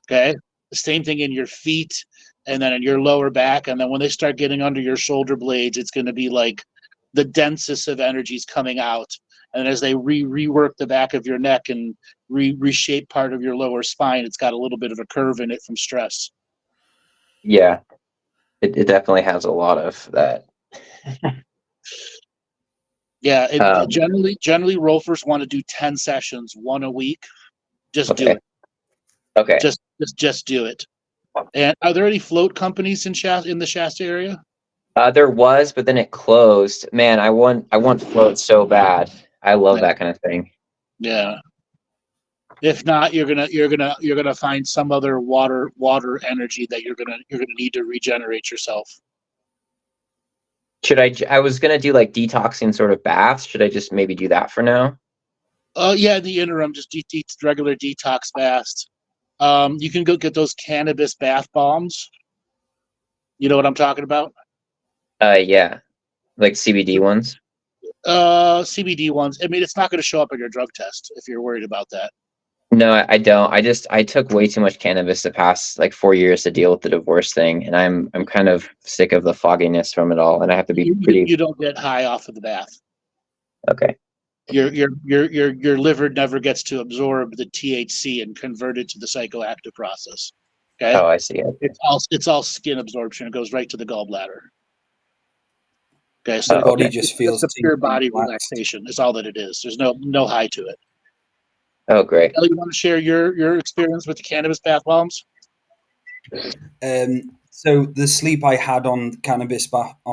Okay, the same thing in your feet, and then in your lower back, and then when they start getting under your shoulder blades, it's going to be like the densest of energies coming out. And as they rework the back of your neck and reshape part of your lower spine, it's got a little bit of a curve in it from stress. Yeah, it definitely has a lot of that. Yeah, generally Rolfers want to do 10 sessions, 1 a week. Just do it. Okay. Just do it. And are there any float companies in the Shasta area? There was, but then it closed. Man, I want float so bad. I love that kind of thing. Yeah. If not, you're gonna find some other water energy that you're gonna need to regenerate yourself. Should I was gonna do like detoxing sort of baths. Should I just maybe do that for now? Yeah, in the interim, just regular detox baths. You can go get those cannabis bath bombs. You know what I'm talking about? Yeah, like CBD ones. CBD ones. I mean, it's not going to show up on your drug test if you're worried about that. No, I don't. I took way too much cannabis the past like 4 years to deal with the divorce thing, and I'm kind of sick of the fogginess from it all, and I have to be pretty. You don't get high off of the bath. Okay. Your liver never gets to absorb the THC and convert it to the psychoactive process. Okay. Oh, I see. Okay. It's all skin absorption. It goes right to the gallbladder. Okay, so the body just feels it's a pure body relaxed. relaxation. Is all that it is. There's no high to it. Oh, great. Ellie, you want to share your experience with the cannabis bath bombs? So the sleep I had on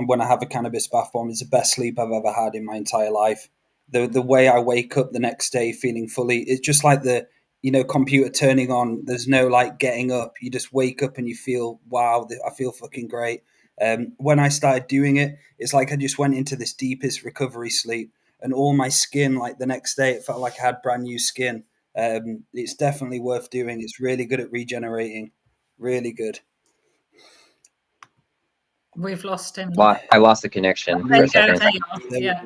when I have a cannabis bath bomb is the best sleep I've ever had in my entire life. The way I wake up the next day feeling fully, it's just like the computer turning on. There's no like getting up. You just wake up and you feel, wow, I feel fucking great. When I started doing it, it's like I just went into this deepest recovery sleep, and all my skin, like the next day, it felt like I had brand new skin. It's definitely worth doing. It's really good at regenerating. Really good. We've lost him. I lost the connection for a second. Yeah.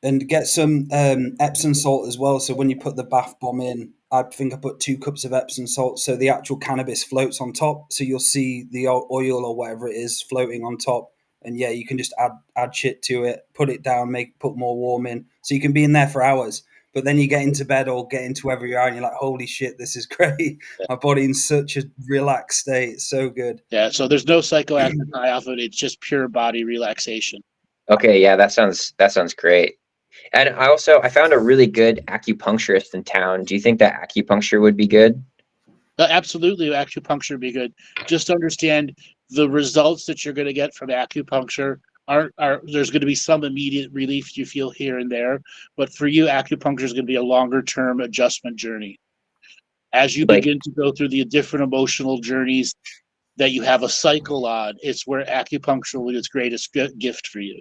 And get some Epsom salt as well. So when you put the bath bomb in, I think I put 2 cups of Epsom salt. So the actual cannabis floats on top. So you'll see the oil or whatever it is floating on top. And yeah, you can just add shit to it, put it down, put more warm in. So you can be in there for hours. But then you get into bed or get into wherever you are and you're like, holy shit, this is great. Yeah. My body in such a relaxed state. It's so good. Yeah, so there's no psychoactive high off of it. It's just pure body relaxation. Okay, yeah, that sounds great. And I found a really good acupuncturist in town. Do you think that acupuncture would be good? Absolutely, acupuncture would be good. Just understand the results that you're going to get from acupuncture are there's going to be some immediate relief you feel here and there, but for you, acupuncture is going to be a longer term adjustment journey. As you begin to go through the different emotional journeys that you have a cycle on, it's where acupuncture will be its greatest gift for you.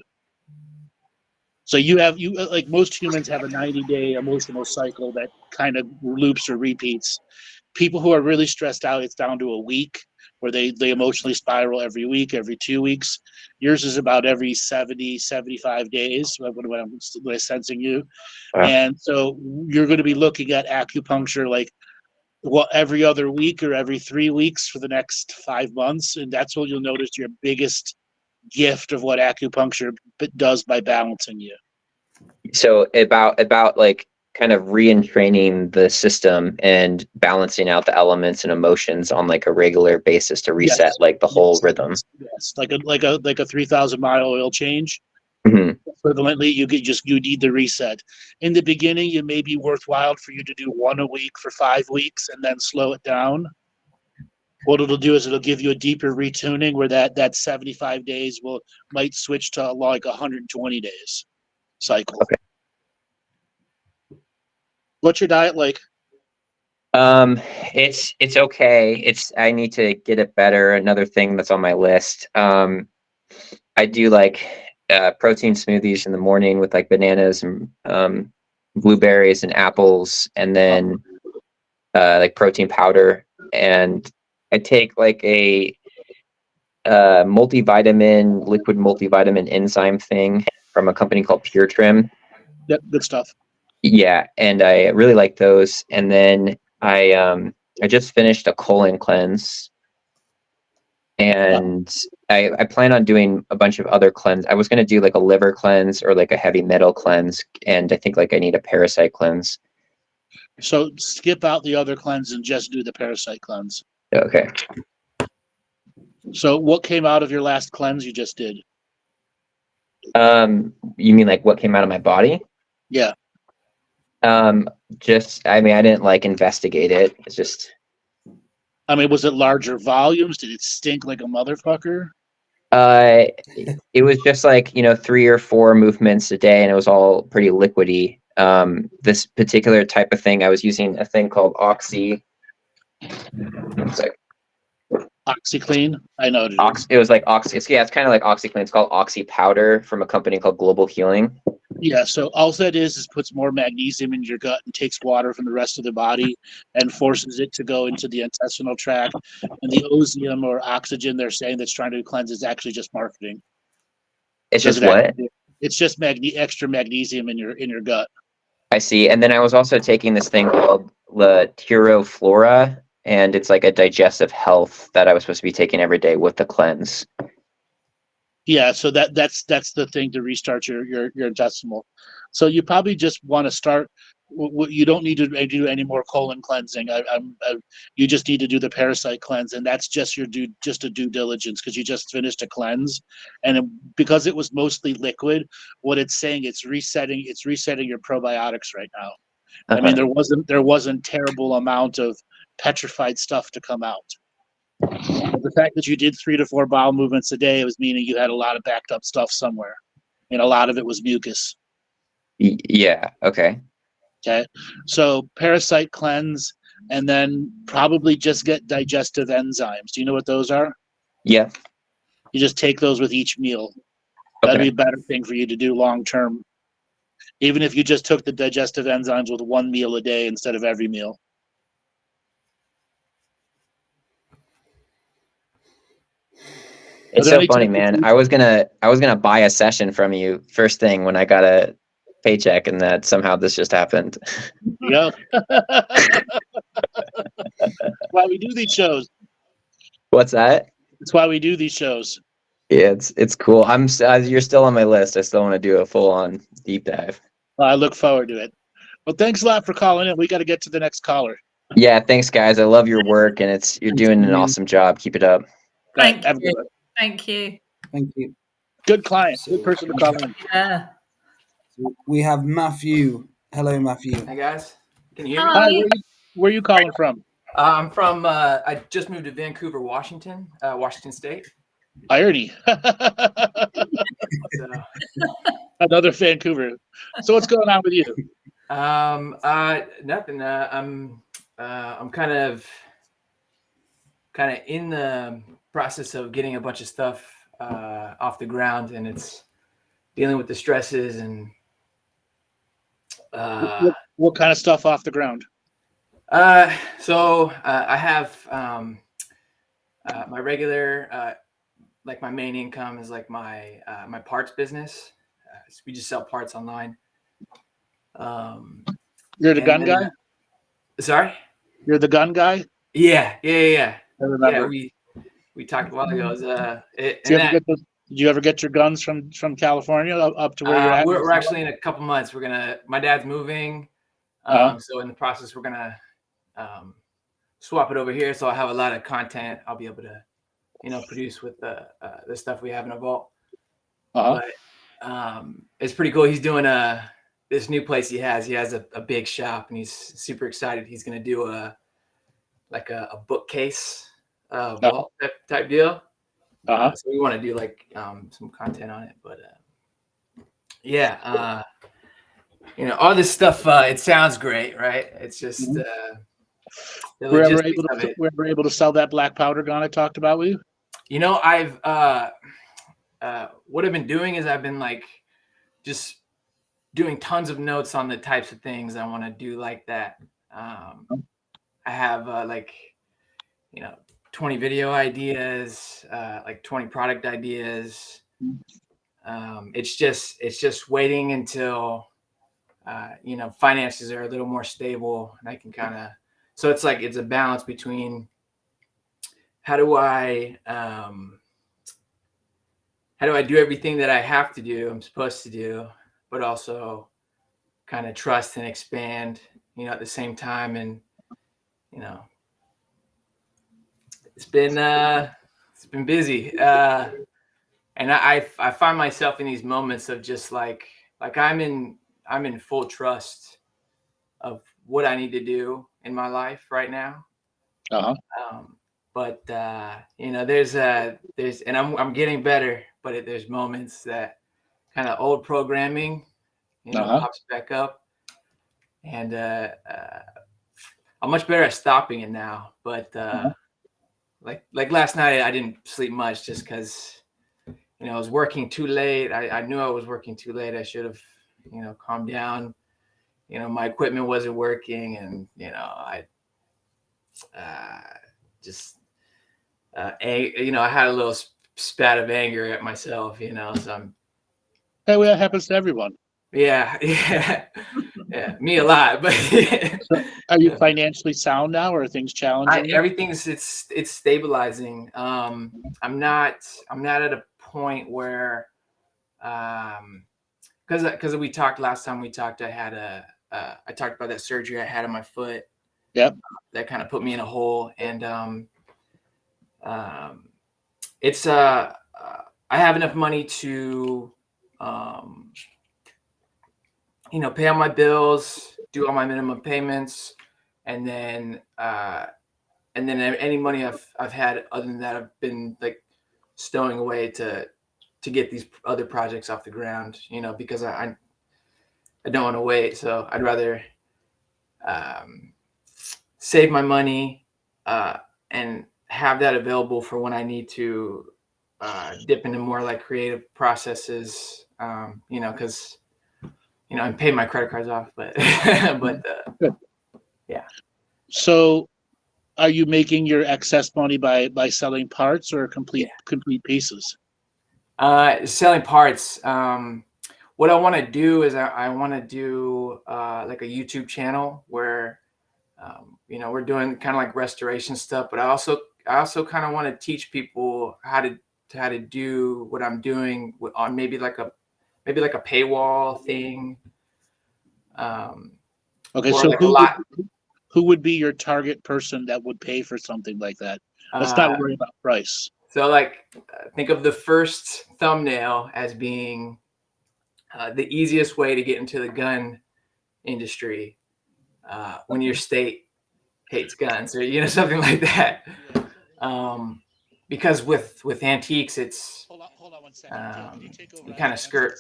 So you like most humans have a 90-day emotional cycle that kind of loops or repeats. People who are really stressed out, it's down to a week where they emotionally spiral every week, every 2 weeks. Yours is about every 70, 75 days when I'm sensing you. Wow. And so you're going to be looking at acupuncture like every other week or every 3 weeks for the next 5 months. And that's what you'll notice your biggest gift of what acupuncture does by balancing you. So about like kind of re-entraining the system and balancing out the elements and emotions on like a regular basis to reset like the whole rhythm. Yes, like a 3,000 mile oil change. Mm-hmm. Equivalently, you need the reset. In the beginning, it may be worthwhile for you to do 1 a week for 5 weeks and then slow it down. What it'll do is it'll give you a deeper retuning where that 75 days might switch to like 120 days cycle. Okay. What's your diet like? It's okay. I need to get it better. Another thing that's on my list. I do like protein smoothies in the morning with like bananas and blueberries and apples, and then like protein powder. And I take like a multivitamin, liquid multivitamin enzyme thing from a company called Pure Trim. Yep, good stuff. Yeah, and I really like those. And then I just finished a colon cleanse, and I plan on doing a bunch of other cleanse. I was going to do like a liver cleanse or like a heavy metal cleanse, and I think like I need a parasite cleanse. So skip out the other cleanse and just do the parasite cleanse. Okay. So what came out of your last cleanse you just did? You mean like what came out of my body? Yeah. Just I mean I didn't like investigate it. It's just I mean, was it larger volumes? Did it stink like a motherfucker? it was just like, 3 or 4 movements a day, and it was all pretty liquidy. This particular type of thing, I was using a thing called Oxy. It's like OxyClean? I know. It was like Oxy. It's kind of like OxyClean. It's called Oxy Powder from a company called Global Healing. Yeah, so all that is puts more magnesium in your gut and takes water from the rest of the body and forces it to go into the intestinal tract. And the osium or oxygen they're saying that's trying to cleanse is actually just marketing. It's just what? It's just extra magnesium in your gut. I see. And then I was also taking this thing called La Flora, and it's like a digestive health that I was supposed to be taking every day with the cleanse. Yeah, so that's the thing to restart your intestinal. So you probably just want to start. You don't need to do any more colon cleansing. You just need to do the parasite cleanse, and that's just a due diligence because you just finished a cleanse, and because it was mostly liquid, what it's saying it's resetting your probiotics right now. Uh-huh. I mean, there wasn't terrible amount of petrified stuff to come out. But the fact that you did 3 to 4 bowel movements a day was meaning you had a lot of backed up stuff somewhere, and a lot of it was mucus. Yeah. Okay. Okay. So parasite cleanse, and then probably just get digestive enzymes. Do you know what those are? Yeah. You just take those with each meal. That'd be a better thing for you to do long term. Even if you just took the digestive enzymes with 1 meal a day instead of every meal. It's so funny, man. I was gonna buy a session from you first thing when I got a paycheck, and that somehow this just happened. Yep. That's why we do these shows. What's that? That's why we do these shows. Yeah, it's cool. You're still on my list. I still want to do a full on deep dive. I look forward to it. Well, thanks a lot for calling in. We got to get to the next caller. Yeah, thanks, guys. I love your work, and you're doing an awesome job. Keep it up. Thank you. Thank you. Thank you. Good client. Good person to call in. Yeah. We have Matthew. Hello, Matthew. Hi, guys. Can you hear me? Hi, where are you calling from? I'm from, I just moved to Vancouver, Washington State. Irony. So, Another Vancouver. So what's going on with you? nothing. I'm kind of in the process of getting a bunch of stuff off the ground, and it's dealing with the stresses and what kind of stuff off the ground? So I have my regular like my main income is like my my parts business. We just sell parts online. You're the gun guy? Sorry? You're the gun guy? Yeah. I remember. Yeah, we talked a while ago. Did you ever get your guns from California up to where you're at? We're actually in a couple months. My dad's moving. So in the process, we're gonna swap it over here. So I have a lot of content I'll be able to, produce with the stuff we have in a vault. But it's pretty cool. He's doing this new place he has. He has a big shop, and he's super excited. He's gonna do a bookcase vault type deal. So we want to do like some content on it, but all this stuff. It sounds great, right? It's just we're ever able to sell that black powder gun I talked about with you. I've what I've been doing is I've been like just doing tons of notes on the types of things I want to do like that. I have like, 20 video ideas, like 20 product ideas. It's just waiting until, finances are a little more stable and I can kind of, so it's like, it's a balance between how do I do everything that I have to do, I'm supposed to do, but also kind of trust and expand, at the same time. And, it's been busy. And I find myself in these moments of just like I'm in full trust of what I need to do in my life right now. But there's and I'm getting better, but there's moments that kind of old programming, pops back up, and I'm much better at stopping it now. But like last night, I didn't sleep much just because I was working too late. I knew I was working too late. I should have calmed down. My equipment wasn't working, and I just I had a little spat of anger at myself. So I'm. That way, that happens to everyone. Yeah, me a lot. But so are you financially sound now, or are things challenging? Everything's it's stabilizing. I'm not at a point where, because we talked last time we talked, I talked about that surgery I had on my foot. Yep. That kind of put me in a hole, and it's I have enough money to pay all my bills, do all my minimum payments, and then any money I've had other than that, I've been like stowing away to get these other projects off the ground, because I don't want to wait. So I'd rather save my money and have that available for when I need to dip into more like creative processes, because I'm paying my credit cards off, but yeah. So are you making your excess money by selling parts or complete pieces? Selling parts. What I want to do is I want to do like a YouTube channel where we're doing kind of like restoration stuff, but I also kind of want to teach people how to do what I'm doing on maybe like a paywall thing. Okay, so like who would be your target person that would pay for something like that? Let's not worry about price. So like think of the first thumbnail as being the easiest way to get into the gun industry when your state hates guns, or something like that. Because with antiques, it's hold on 1 second. you kind of skirt.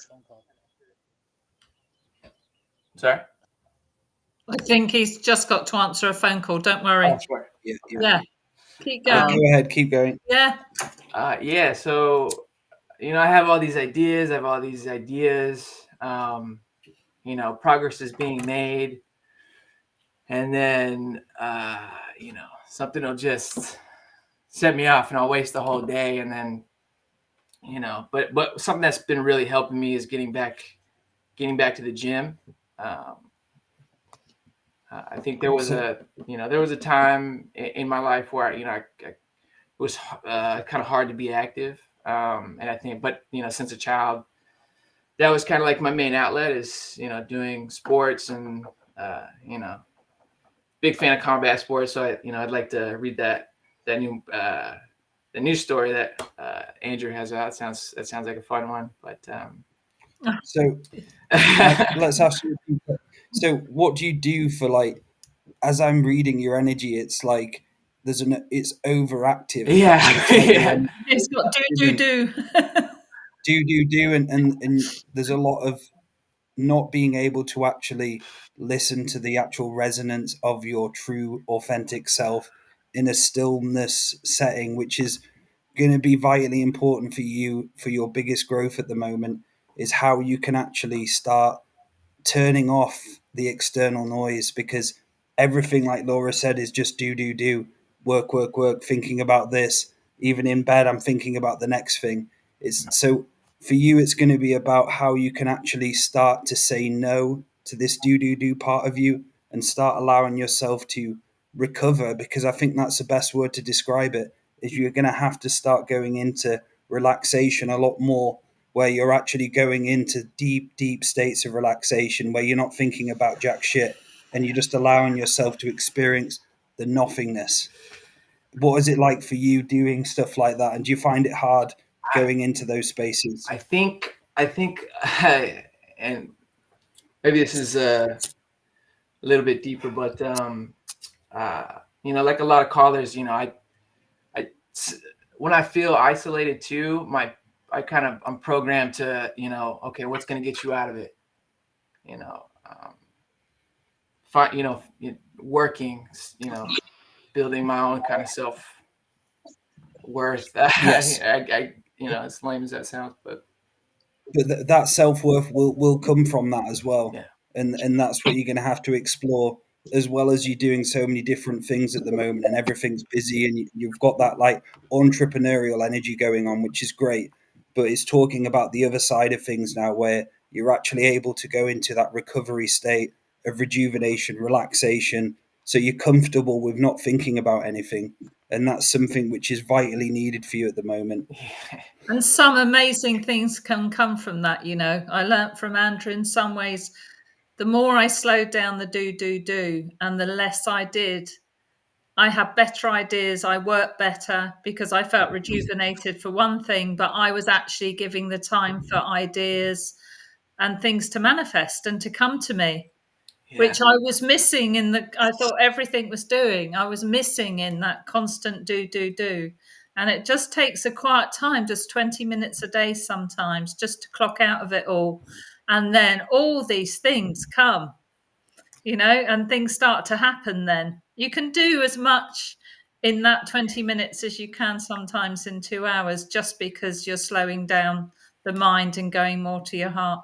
Sorry? I think he's just got to answer a phone call. Don't worry. Oh, sure. Yeah. Keep going. Go ahead. Keep going. Yeah. So, I have all these ideas. Progress is being made. And then, something will just set me off and I'll waste the whole day. And then, but something that's been really helping me is getting back to the gym. I think there was a time in my life where, it was kind of hard to be active. And I think, but, since a child, that was kind of like my main outlet is, doing sports and, big fan of combat sports. So I'd like to read that new, the news story that Andrew has out. That sounds like a fun one, but so let's ask you. So what do you do for, like, as I'm reading your energy, it's like it's overactive. Yeah. It's got do, and there's a lot of not being able to actually listen to the actual resonance of your true authentic self in a stillness setting, which is going to be vitally important for you, for your biggest growth at the moment, is how you can actually start turning off the external noise, because everything, like Laura said, is just do, work, thinking about this. Even in bed, I'm thinking about the next thing. It's so for you, it's going to be about how you can actually start to say no to this do part of you and start allowing yourself to recover, because I think that's the best word to describe it. Is you're going to have to start going into relaxation a lot more, where you're actually going into deep states of relaxation where you're not thinking about jack shit and you're just allowing yourself to experience the nothingness. What is it like for you doing stuff like that? And do you find it hard going into those spaces? I think, and maybe this is a little bit deeper, but like a lot of callers, I when I feel isolated too, I'm programmed to, okay, what's going to get you out of it? Working, building my own kind of self-worth. Yes. I as lame as that sounds, but that self-worth will come from that as well. Yeah. And that's what you're going to have to explore, as well as you're doing so many different things at the moment and everything's busy and you've got that like entrepreneurial energy going on, which is great. But it's talking about the other side of things now, where you're actually able to go into that recovery state of rejuvenation, relaxation, so you're comfortable with not thinking about anything. And that's something which is vitally needed for you at the moment. And some amazing things can come from that. I learnt from Andrew, in some ways, the more I slowed down the do and the less I did, I had better ideas. I worked better because I felt rejuvenated for one thing, but I was actually giving the time for ideas and things to manifest and to come to me. Yeah. Which I was missing I thought everything was doing. I was missing in that constant do. And it just takes a quiet time, just 20 minutes a day sometimes, just to clock out of it all. And then all these things come, and things start to happen then. You can do as much in that 20 minutes as you can sometimes in 2 hours, just because you're slowing down the mind and going more to your heart.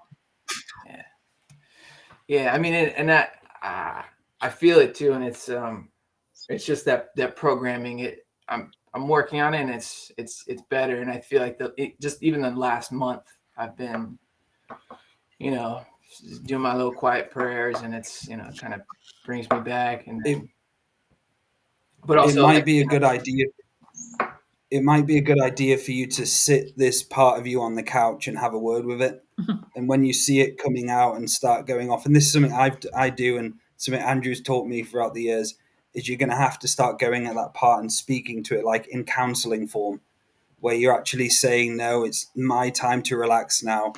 Yeah, I mean, and that I feel it too, and it's just that programming. I'm working on it, and it's better, and I feel like just even the last month I've been, doing my little quiet prayers, and it's kind of brings me back, but also it might be a good idea. It might be a good idea for you to sit this part of you on the couch and have a word with it. And when you see it coming out and start going off, and this is something I do and something Andrew's taught me throughout the years, is you're going to have to start going at that part and speaking to it like in counseling form, where you're actually saying, no, it's my time to relax now.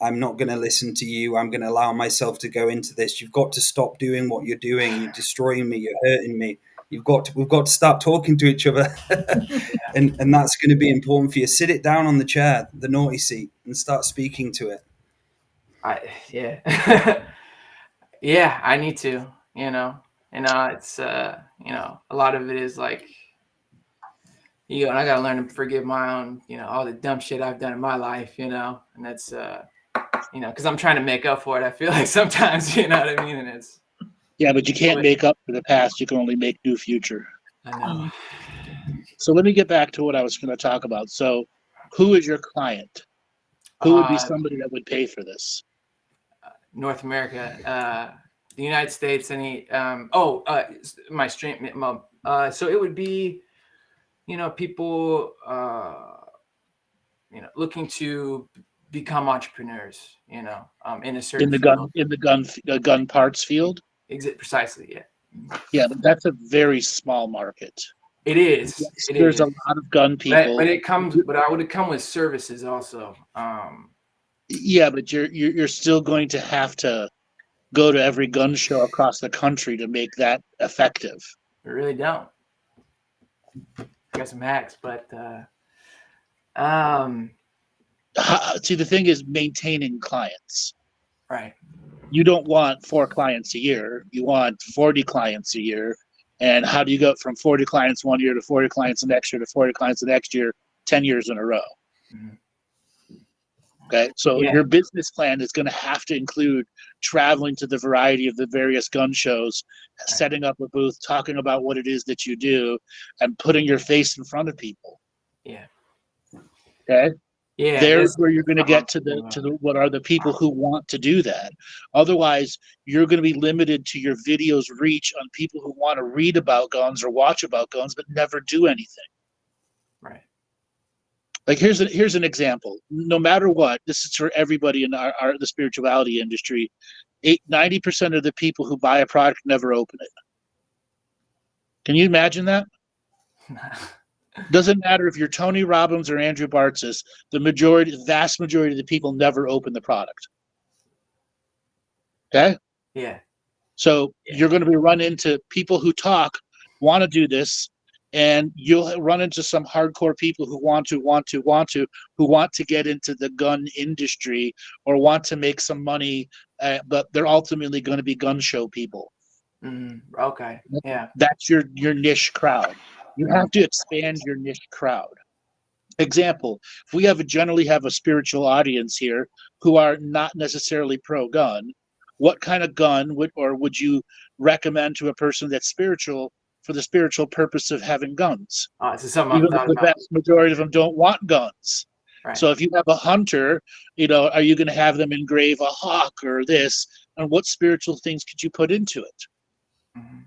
I'm not going to listen to you. I'm going to allow myself to go into this. You've got to stop doing what you're doing. You're destroying me. You're hurting me. We've got to start talking to each other. and that's going to be important for you. Sit it down on the chair, the naughty seat, and start speaking to it. Yeah, I need to, it's, a lot of it is like, and I got to learn to forgive my own, all the dumb shit I've done in my life, and that's, because I'm trying to make up for it. I feel like sometimes, you know what I mean? And it's, yeah, but you can't make up for the past. You can only make new future. I know. So let me get back to what I was going to talk about. So who is your client? Who would be somebody that would pay for this? North America, the United States, my stream. So it would be, people, looking to become entrepreneurs, in a certain in the gun parts field. Precisely, yeah. Yeah, but that's a very small market. It is. Yes, there's a lot of gun people, but I would come with services also. Yeah, but you're still going to have to go to every gun show across the country to make that effective. I really don't. I got some hacks, but see, the thing is maintaining clients. Right. You don't want 4 clients a year. You want 40 clients a year. And how do you go from 40 clients one year to 40 clients the next year to 40 clients the next year 10 years in a row. Mhm. Okay, so Yeah. your business plan is going to have to include traveling to the variety of the various gun shows, setting up a booth, talking about what it is that you do, and putting your face in front of people. Yeah. Okay, Yeah. there's That's where you're going to something I'm get to thinking the about. what are the people who want to do that. Otherwise, you're going to be limited to your videos reach on people who want to read about guns or watch about guns but never do anything. Right. Like here's an example. No matter what, this is for everybody in the spirituality industry. 90% of the people who buy a product never open it. Can you imagine that? Doesn't matter if you're Tony Robbins or Andrew Bartzis, the vast majority of the people never open the product. Okay? Yeah. So you're going to be run into people who want to do this, and you'll run into some hardcore people who want to get into the gun industry or want to make some money, but they're ultimately going to be gun show people. Okay. Yeah. That's your niche crowd. You have to expand your niche crowd. Example, if we generally have a spiritual audience here who are not necessarily pro-gun, what kind of gun would you recommend to a person that's spiritual for the spiritual purpose of having guns? This is something I've Even thought though the about. vast majority of them don't want guns. Right. So if you have a hunter, are you going to have them engrave a hawk or this? And what spiritual things could you put into it? Mm-hmm.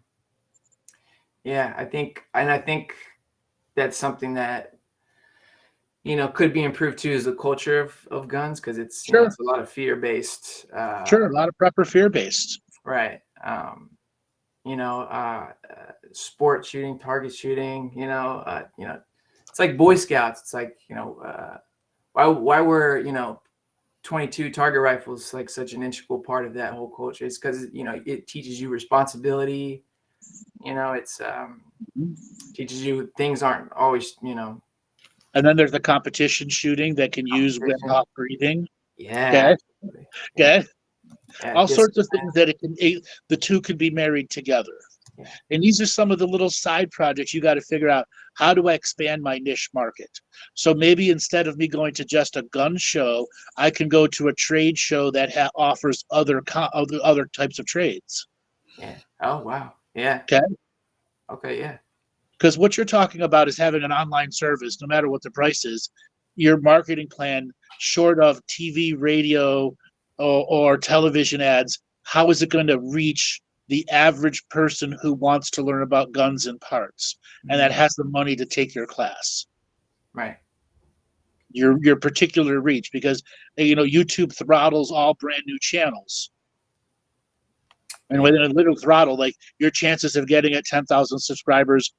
Yeah, I think that's something that could be improved too, is the culture of guns, because it's it's a lot of fear-based. A lot of proper fear-based. Right. Sport shooting, target shooting. It's like Boy Scouts. It's like why were 22 target rifles like such an integral part of that whole culture? It's because it teaches you responsibility. It's teaches you things aren't always And then there's the competition shooting that can use Wim Hof breathing. Yeah. Okay. Yeah, all sorts of things that the two can be married together. Yeah. And these are some of the little side projects you got to figure out. How do I expand my niche market? So maybe instead of me going to just a gun show, I can go to a trade show that offers other types of trades. Yeah. Oh, wow. Yeah. Okay. Okay. Yeah. Because what you're talking about is having an online service, no matter what the price is. Your marketing plan, short of TV, radio, or television ads, how is it going to reach the average person who wants to learn about guns and parts and that has the money to take your class? Right. Your particular reach, because YouTube throttles all brand new channels. And within a little throttle, like your chances of getting at 10,000 subscribers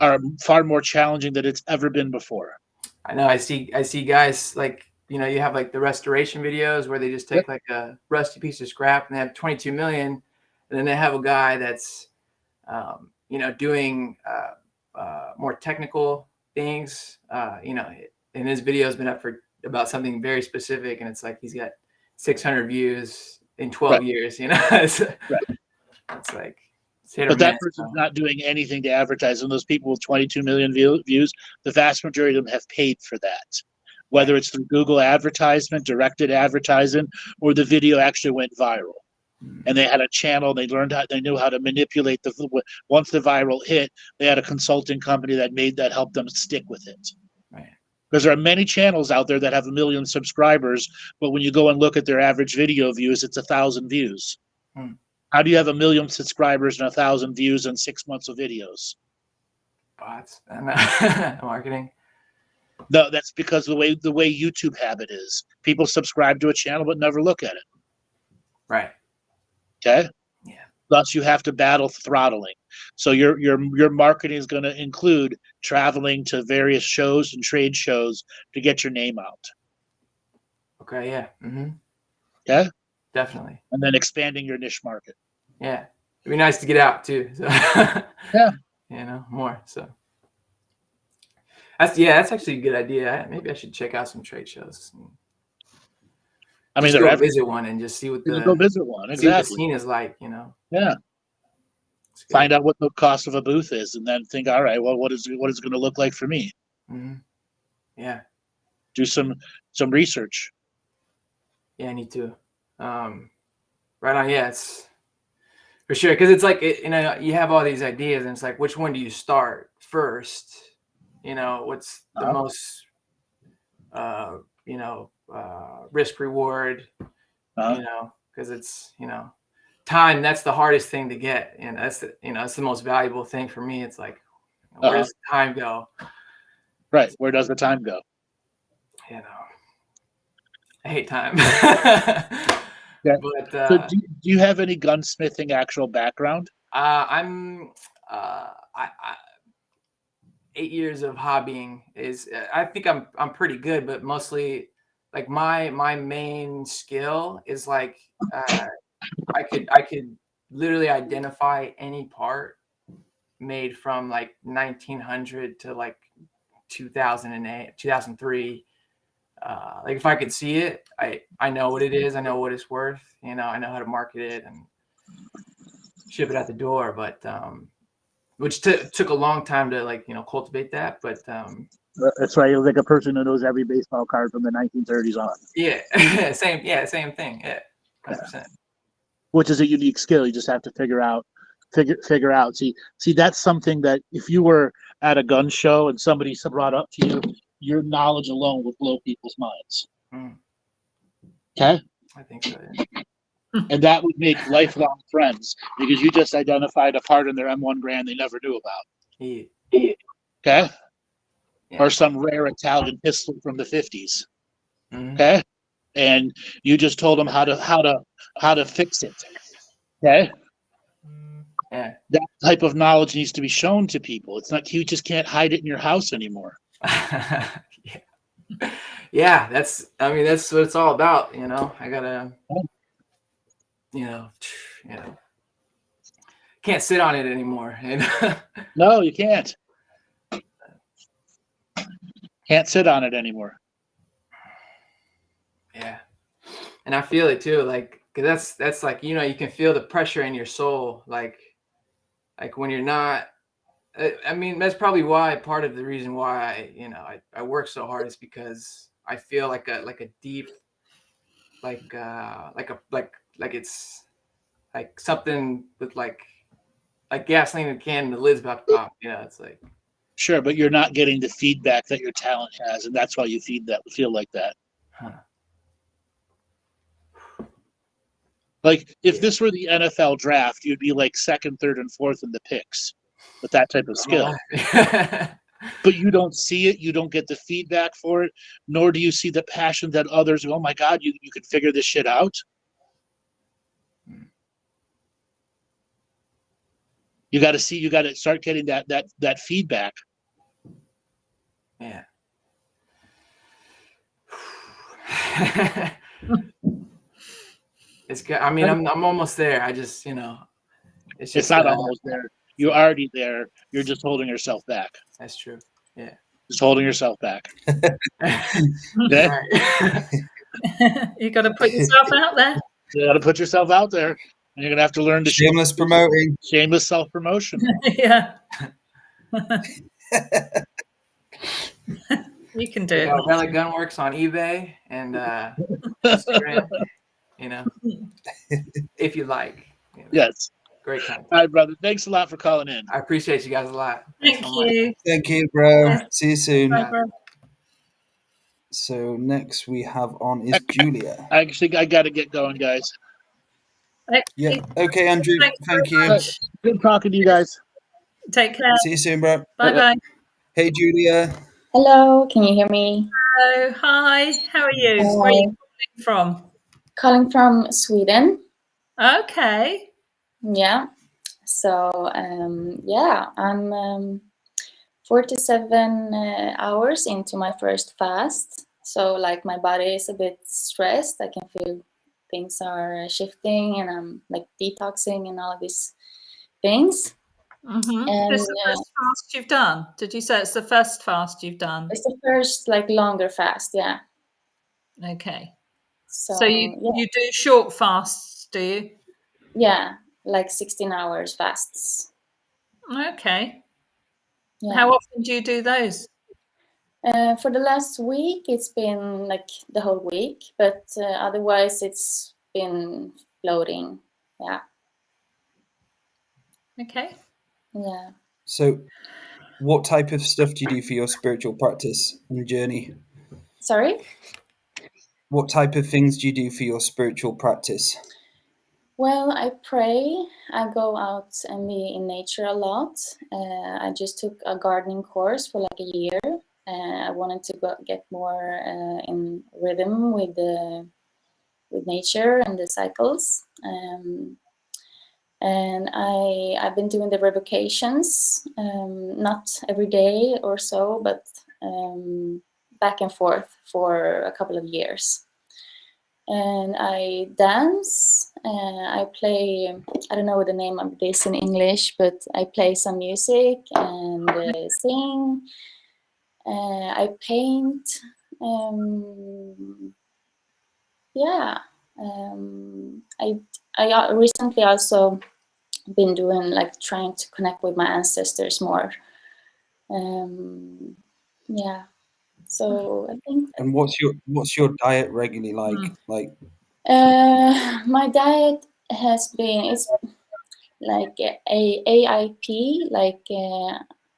are far more challenging than it's ever been before. I know. I see guys like, you have like the restoration videos where they just take like a rusty piece of scrap and they have 22 million. And then they have a guy that's, doing more technical things, and his video has been up for about something very specific. And it's like, he's got 600 views in 12 years, It's like, but that person's not doing anything to advertise. And those people with 22 million views, the vast majority of them have paid for that. Whether it's through Google advertisement, directed advertising, or the video actually went viral. And they had a channel, they knew how to manipulate once the viral hit, they had a consulting company that helped them stick with it. Right. Because there are many channels out there that have 1 million subscribers, but when you go and look at their average video views, it's 1,000 views. How do you have 1 million subscribers and 1,000 views in 6 months of videos? Bots and marketing. No, that's because the way YouTube habit is. People subscribe to a channel but never look at it. Right. Okay. Yeah. Thus, you have to battle throttling. So your marketing is going to include traveling to various shows and trade shows to get your name out. Okay. Yeah. Mm-hmm. Yeah. Definitely. And then expanding your niche market. Yeah. It'd be nice to get out too. So. Yeah. More. So. That's actually a good idea. Maybe I should check out some trade shows. I mean, go visit one and just see what go visit one. Exactly. See what the scene is like, Yeah. Find out what the cost of a booth is, and then think, all right, well, what is it going to look like for me? Mm-hmm. Yeah. Do some research. Yeah, I need to. Right on. Yeah, it's for sure. Because it's like, you have all these ideas and it's like, which one do you start first? What's the most, risk reward, because it's, time, that's the hardest thing to get. And that's the most valuable thing for me. It's like, where does time go? Right. Where does the time go? I hate time. Yeah. But So do you have any gunsmithing actual background? I'm 8 years of hobbying is, I think I'm pretty good, but mostly like my main skill is like, I could literally identify any part made from like 1900 to like 2008, 2003. Like if I could see it, I know what it is. I know what it's worth. I know how to market it and ship it out the door. But which took a long time to cultivate that. But that's right. You're like a person who knows every baseball card from the 1930s on. Yeah, same thing. Yeah, 100%. Which is a unique skill. You just have to figure out. See, that's something that if you were at a gun show and somebody brought up to you, your knowledge alone would blow people's minds. Okay? I think so, yeah. And that would make lifelong friends because you just identified a part in their M1 Grand they never knew about. Yeah. Okay? Yeah. Or some rare Italian pistol from the 50s. Mm-hmm. Okay? And you just told them how to fix it. Okay? Yeah. That type of knowledge needs to be shown to people. It's not, you just can't hide it in your house anymore. Yeah, that's what it's all about. I gotta, can't sit on it anymore. No, you can't. Can't sit on it anymore. Yeah, and I feel it too. Like, cause that's like, you can feel the pressure in your soul. Like when you're not. That's probably why part of the reason why I work so hard is because I feel like a deep, like it's like something with like gasoline in a can and the lid's about to pop. It's like. Sure, but you're not getting the feedback that your talent has, and that's why you feel like that. Huh. Like if this were the NFL draft, you'd be like second, third, and fourth in the picks with that type of skill. But you don't see it, you don't get the feedback for it, nor do you see the passion that others, oh my God, you could figure this shit out. You got to start getting that feedback. Yeah. It's good. I'm almost there. I just, it's not almost there. You're already there. You're just holding yourself back. That's true. Yeah. Just holding yourself back. You got to put yourself out there. You got to put yourself out there, and you're gonna have to learn to shameless promoting, shameless self-promotion. Yeah. You can do it. Relic Gunworks on eBay and Instagram, if you like. Yes. Great content. All right, brother. Thanks a lot for calling in. I appreciate you guys a lot. Thank you. Thank you, bro. See you soon. Bye, bro. So next we have on is Julia. I got to get going, guys. Yeah. Okay, Andrew. Thank you. Good talking to you guys. Take care. See you soon, bro. Bye-bye. Hey, Julia. Hello, can you hear me? Hello. Hi. How are you? Hi. Where are you calling from? Calling from Sweden. Okay. Yeah. So, I'm 47 hours into my first fast. So, like, my body is a bit stressed. I can feel things are shifting and I'm like detoxing and all of these things. Mm-hmm. And This is the first fast you've done? Did you say it's the first fast you've done? it's the first like longer fast, yeah. Okay. So you do short fasts, do you? Yeah, like 16 hours fasts. Okay. Yeah. How often do you do those? For the last week, it's been like the whole week, but otherwise it's been floating. Yeah. Okay. Yeah. So, what type of stuff do you do for your spiritual practice and journey? Sorry? What type of things do you do for your spiritual practice? Well, I pray. I go out and be in nature a lot. I just took a gardening course for like a year. I wanted to get more in rhythm with nature and the cycles. And I've been doing the revocations, not every day or so, but back and forth for a couple of years. And I dance. I play. I don't know the name of this in English, but I play some music and sing. I paint. Yeah. I recently also been doing like trying to connect with my ancestors more. Yeah. So I think. And what's your diet regularly like? Like, My diet has been, it's like a AIP, like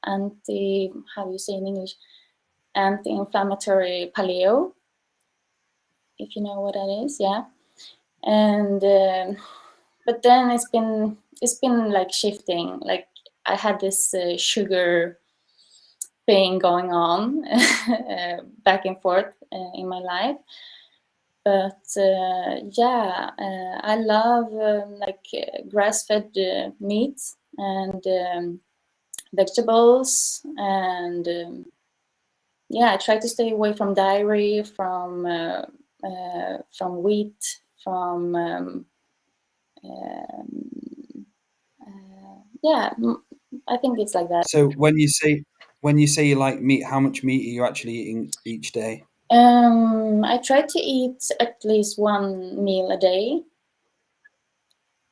anti, how do you say in English, anti-inflammatory paleo, if you know what that is. Yeah. And but then it's been like shifting. Like I had this sugar thing going on back and forth in my life. But yeah, I love like grass-fed meat and vegetables, and yeah, I try to stay away from dairy, from wheat, from yeah. I think it's like that. so when you say you like meat, how much meat are you actually eating each day? I try to eat at least one meal a day.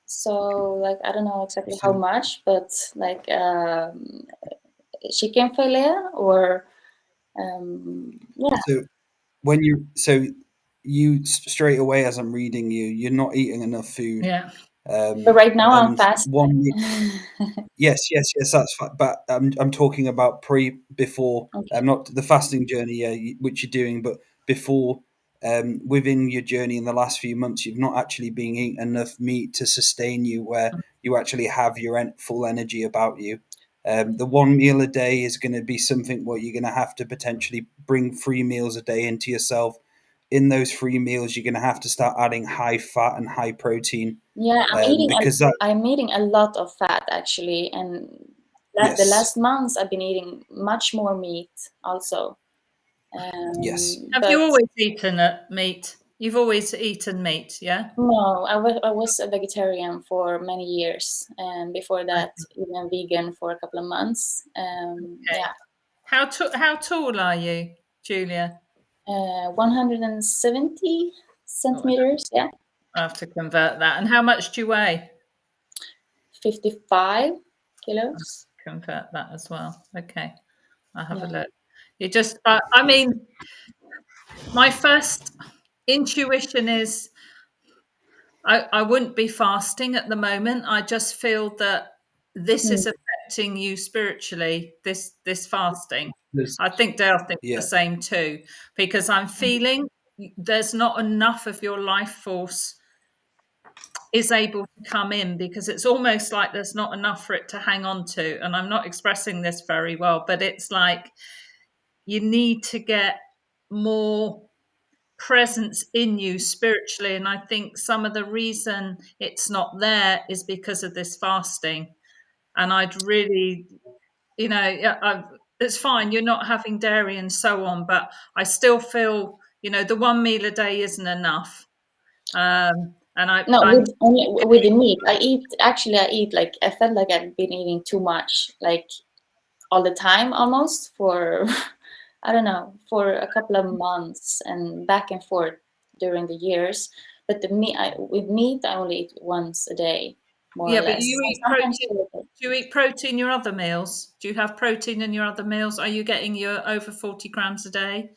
So like I don't know exactly how much, but like chicken fillet or yeah. So when you straight away, as I'm reading you, you're not eating enough food. Yeah. But right now I'm And fasting. yes, that's fine. But I'm talking about before. Okay. Not the fasting journey, yeah, which you're doing, but before, within your journey in the last few months, you've not actually been eating enough meat to sustain you, where you actually have your full energy about you. The one meal a day is going to be something where you're going to have to potentially bring 3 meals a day into yourself. In those 3 meals, you're going to have to start adding high fat and high protein. Yeah, Because I'm eating a lot of fat actually, and the yes, last months I've been eating much more meat also. yes. Have you always eaten meat? You've always eaten meat, yeah? No, I was a vegetarian for many years, and before that, even vegan for a couple of months. Yeah. How tall are you, Julia? 170 centimeters. Yeah. I have to convert that. And how much do you weigh? 55 kilos. Convert that as well. Okay, I'll have a Yeah. look. You just, I mean, my first intuition is I wouldn't be fasting at the moment. I just feel that this is affecting you spiritually, this fasting. I think Dale thinks the same too, because I'm feeling there's not enough of your life force is able to come in, because it's almost like there's not enough for it to hang on to. And I'm not expressing this very well, but it's like you need to get more presence in you spiritually. And I think some of the reason it's not there is because of this fasting. And I'd really, it's fine, you're not having dairy and so on, but I still feel, the one meal a day isn't enough. With the meat, I eat like, I felt like I've been eating too much, like all the time almost for I don't know, for a couple of months and back and forth during the years. But with meat I only eat once a day. more Yeah, or but less. you And eat sometimes protein. Do you eat protein in your other meals? Do you have protein in your other meals? Are you getting your over 40 grams a day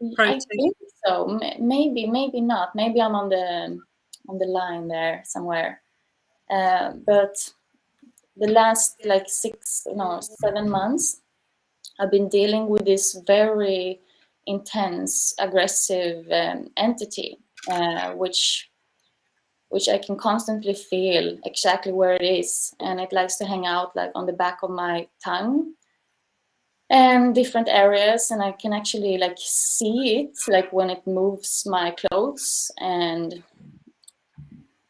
I protein? think so. Maybe, maybe not. Maybe I'm on the line there somewhere. But the last like 7 months, I've been dealing with this very intense, aggressive entity, which I can constantly feel exactly where it is, and it likes to hang out like on the back of my tongue and different areas, and I can actually like see it like when it moves my clothes. And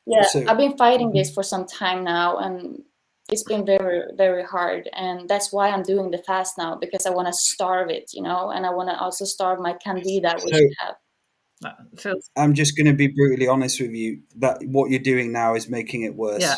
yeah, So I've been fighting this for some time now, and it's been very, very hard. And that's why I'm doing the fast now, because I want to starve it, and I want to also starve my candida, which So- I have. That feels, I'm just going to be brutally honest with you that what you're doing now is making it worse. yeah.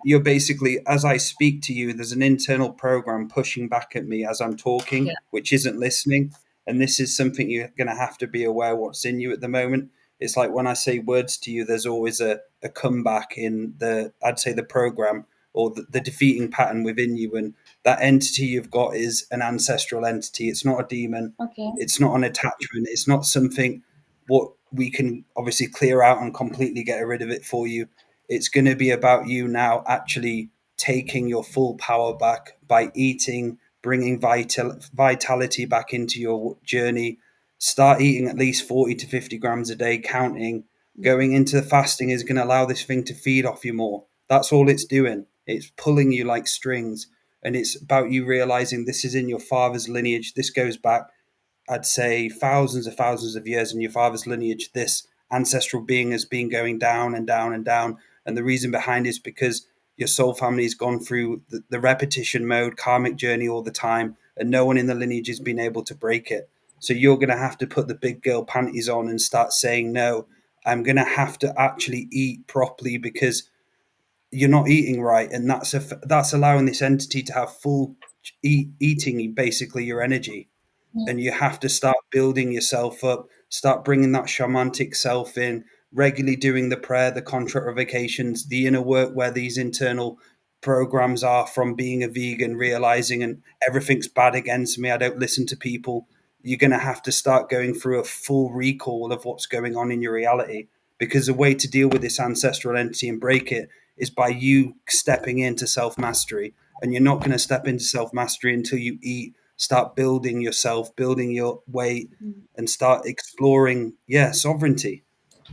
You're basically, as I speak to you, there's an internal program pushing back at me as I'm talking, Yeah. which isn't listening. And this is something you're going to have to be aware what's in you at the moment. It's like when I say words to you, there's always a comeback in I'd say the program or the defeating pattern within you. And that entity you've got is an ancestral entity. It's not a demon. Okay. It's not an attachment. It's not something what we can obviously clear out and completely get rid of it for you. It's going to be about you now actually taking your full power back by eating, bringing vitality back into your journey. Start eating at least 40 to 50 grams a day, counting. Going into the fasting is going to allow this thing to feed off you more. That's all it's doing. It's pulling you like strings. And it's about you realizing this is in your father's lineage. This goes back, I'd say, thousands of years in your father's lineage. This ancestral being has been going down and down and down. And the reason behind it is because your soul family has gone through the repetition mode, karmic journey all the time, and no one in the lineage has been able to break it. So you're going to have to put the big girl panties on and start saying, no, I'm going to have to actually eat properly because you're not eating right. And that's allowing this entity to have full eating basically your energy. And you have to start building yourself up, start bringing that shamanic self in, regularly doing the prayer, the contract revocations, the inner work where these internal programs are from being a vegan, realizing and everything's bad against me. I don't listen to people. You're going to have to start going through a full recall of what's going on in your reality, because the way to deal with this ancestral entity and break it is by you stepping into self mastery. And you're not going to step into self mastery until you eat, start building yourself, building your weight, and start exploring, sovereignty.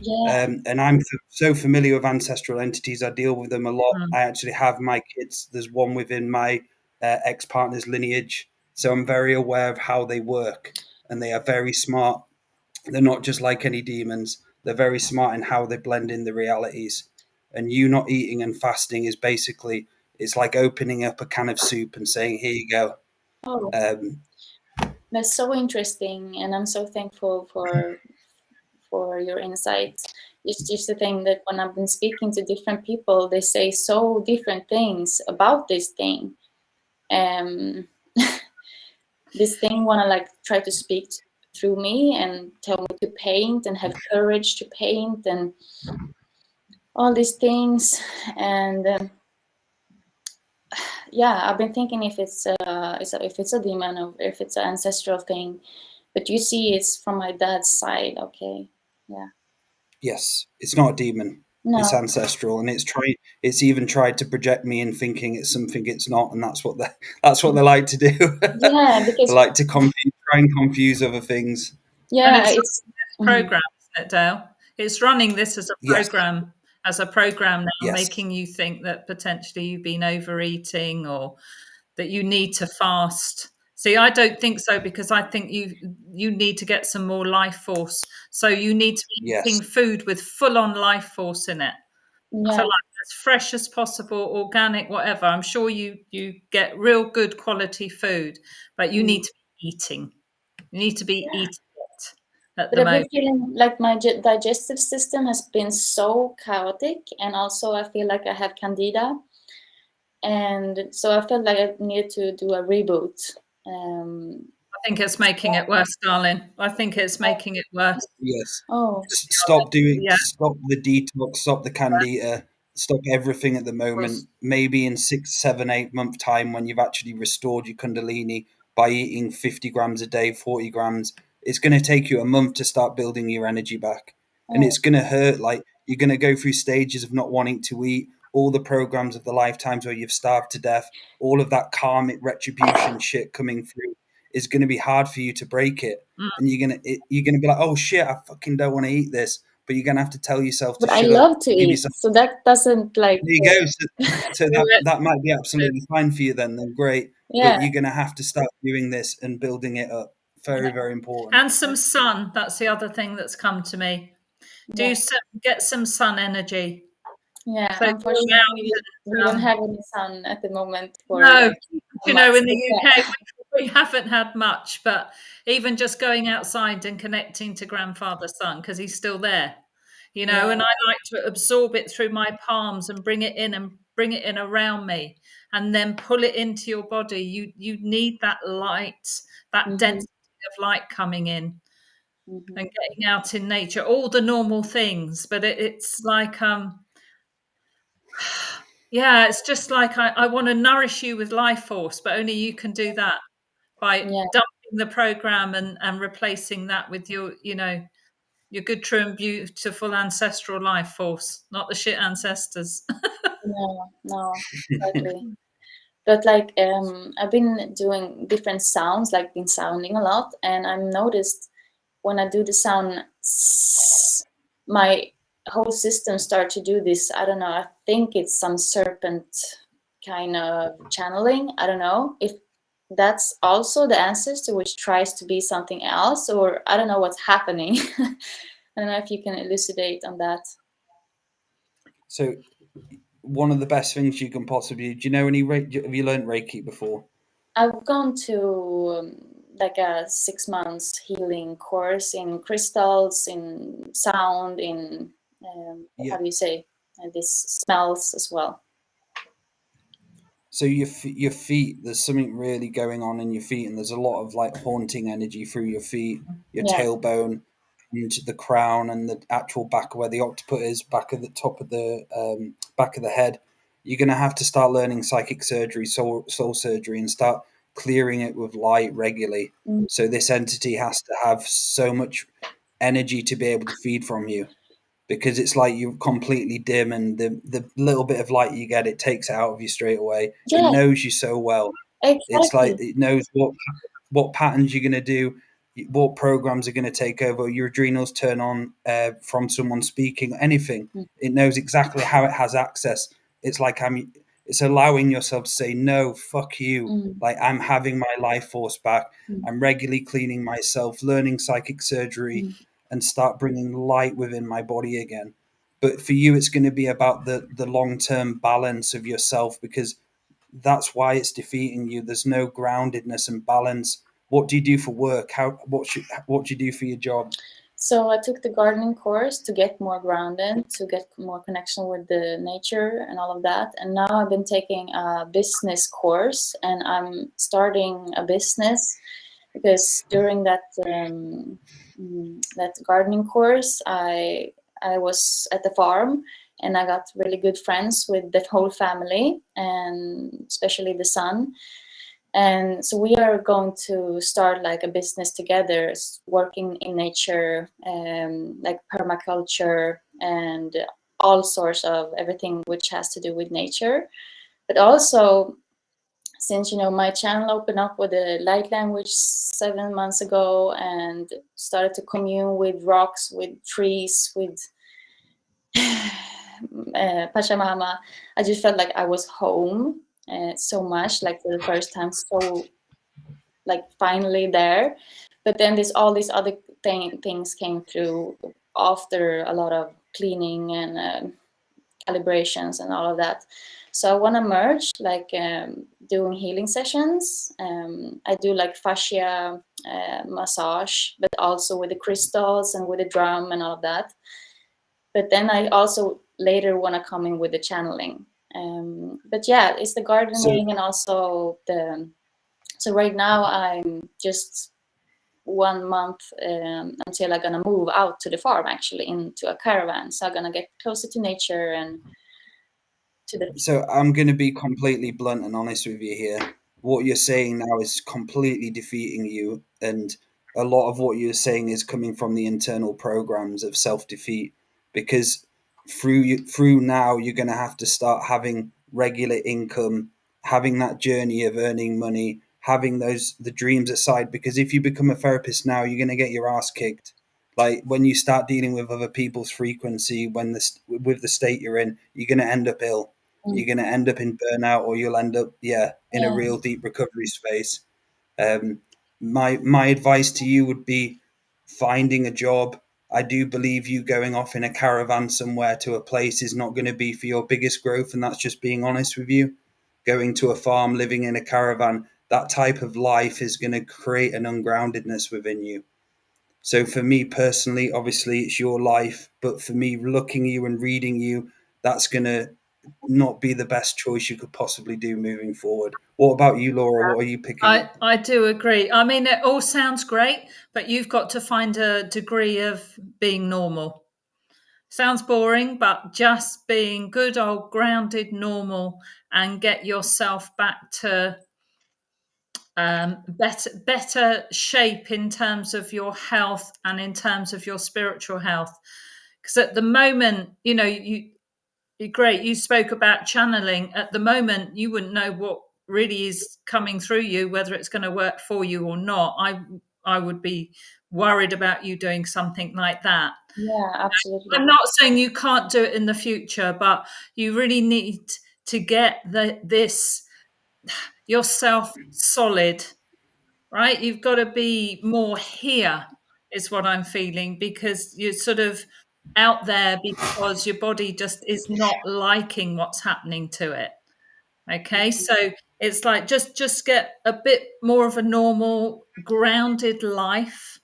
Yeah. And I'm so familiar with ancestral entities. I deal with them a lot. I actually have my kids. There's one within my ex-partner's lineage. So I'm very aware of how they work, and they are very smart. They're not just like any demons. They're very smart in how they blend in the realities. And you not eating and fasting is basically, it's like opening up a can of soup and saying, here you go. Oh, that's so interesting, and I'm so thankful for your insights. It's just the thing that when I've been speaking to different people, they say so different things about this thing. This thing wanna like try to speak through me and tell me to paint and have courage to paint and all these things. And yeah, I've been thinking if it's a demon or if it's an ancestral thing, but you see, it's from my dad's side. Okay, yeah. Yes, it's not a demon. No. It's ancestral, and it's even tried to project me in thinking it's something it's not, and that's what they like to do. Yeah, because they like to try and confuse other things. yeah, And it's program, isn't it, Dale? It's running this as a Yes. program now, Yes. making you think that potentially you've been overeating or that you need to fast. See, I don't think so, because I think you need to get some more life force. So you need to be Yes. eating food with full-on life force in it. yeah, So like as fresh as possible, organic, whatever. I'm sure you get real good quality food, but you need to be eating. You need to be eating it at but the I've been moment. feeling like my digestive system has been so chaotic, and also I feel like I have candida, and so I felt like I needed to do a reboot. I think it's making it worse, darling. I think it's making it worse. Yes. Oh, Stop Yeah. the detox, stop the candida, stop everything at the moment. Maybe in 6, 7, 8 month time, when you've actually restored your Kundalini by eating 50 grams a day, 40 grams, it's going to take you a month to start building your energy back. And it's going to hurt. Like, you're going to go through stages of not wanting to eat, all the programs of the lifetimes where you've starved to death, all of that karmic retribution shit coming through is going to be hard for you to break it. And you're going to be like, oh shit, I fucking don't want to eat this. But you're going to have to tell yourself to But I shut love up, to give eat, yourself. so that doesn't like. There you go. So that might be absolutely fine for you then great. Yeah. But you're going to have to start doing this and building it up. Very, very important. And some sun. That's the other thing that's come to me. Get some sun energy. Yeah, So unfortunately, we don't have any sun at the moment. No, you know, in the UK, we haven't had much, but even just going outside and connecting to grandfather sun, because he's still there, you know, and I like to absorb it through my palms and bring it in around me, and then pull it into your body. You need that light, that density of light coming in. And getting out in nature, all the normal things, but it's like yeah, it's just like I want to nourish you with life force, but only you can do that by dumping the program and replacing that with your, you know, your good, true and beautiful ancestral life force, not the shit ancestors. No, exactly. But like I've been doing different sounds, like been sounding a lot, and I've noticed when I do the sound, my whole system start to do this. I don't know. I think it's some serpent kind of channeling. I don't know if that's also the ancestor which tries to be something else, or I don't know what's happening. I don't know if you can elucidate on that. So one of the best things you can possibly do you know any have you learned Reiki before? I've gone to like a 6 months healing course in crystals, in sound, in how do you say, this smells as well. So your feet, there's something really going on in your feet, and there's a lot of like haunting energy through your feet, your tailbone, into the crown, and the actual back where the occiput is, back at the top of the back of the head. You're going to have to start learning psychic surgery, soul surgery, and start clearing it with light regularly. So this entity has to have so much energy to be able to feed from you, because it's like you're completely dim, and the little bit of light you get, it takes it out of you straight away. It knows you so well. Exactly. It's like it knows what patterns you're going to do, what programs are going to take over, your adrenals turn on from someone speaking, anything. It knows exactly how it has access. It's like it's allowing yourself to say, no, fuck you. Like, I'm having my life force back. I'm regularly cleaning myself, learning psychic surgery, and start bringing light within my body again. But for you, it's going to be about the long-term balance of yourself, because that's why it's defeating you. There's no groundedness and balance. What do you do for work? What do you do for your job? So I took the gardening course to get more grounded, to get more connection with the nature and all of that. And now I've been taking a business course, and I'm starting a business, because during that that gardening course, I was at the farm, and I got really good friends with the whole family, and especially the son. And so we are going to start like a business together, working in nature, like permaculture and all sorts of everything which has to do with nature. But also, since, you know, my channel opened up with the light language 7 months ago, and started to commune with rocks, with trees, with Pachamama, I just felt like I was home so much, like for the first time, so like finally there. But then all these other things came through after a lot of cleaning and calibrations and all of that. So I want to merge, like doing healing sessions. I do like fascia massage, but also with the crystals and with the drum and all of that. But then I also later want to come in with the channeling. But yeah, it's the gardening and also the. So right now I'm just 1 month until I'm gonna move out to the farm, actually into a caravan. So I'm gonna get closer to nature and So I'm going to be completely blunt and honest with you here. What you're saying now is completely defeating you, and a lot of what you're saying is coming from the internal programs of self-defeat. Because through now, you're going to have to start having regular income, having that journey of earning money, having the dreams aside. Because if you become a therapist now, you're going to get your ass kicked. Like when you start dealing with other people's frequency, with the state you're in, you're going to end up ill. You're going to end up in burnout, or you'll end up in a real deep recovery space. My advice to you would be finding a job. I do believe you going off in a caravan somewhere to a place is not going to be for your biggest growth, and that's just being honest with you. Going to a farm, living in a caravan, that type of life is going to create an ungroundedness within you. So for me personally, obviously it's your life, but for me, looking you and reading you, that's going to not be the best choice you could possibly do moving forward. What about you, Laura? What are you picking up? I do agree. I mean, it all sounds great, but you've got to find a degree of being normal. Sounds boring, but just being good old grounded normal and get yourself back to better shape in terms of your health and in terms of your spiritual health. Because at the moment, you're great. You spoke about channeling. At the moment, you wouldn't know what really is coming through you, whether it's going to work for you or not. I would be worried about you doing something like that. Yeah, absolutely. I'm not saying you can't do it in the future, but you really need to get this yourself solid, right? You've got to be more here, is what I'm feeling, because you're sort of out there because your body just is not liking what's happening to it. Okay, so it's like just get a bit more of a normal, grounded life.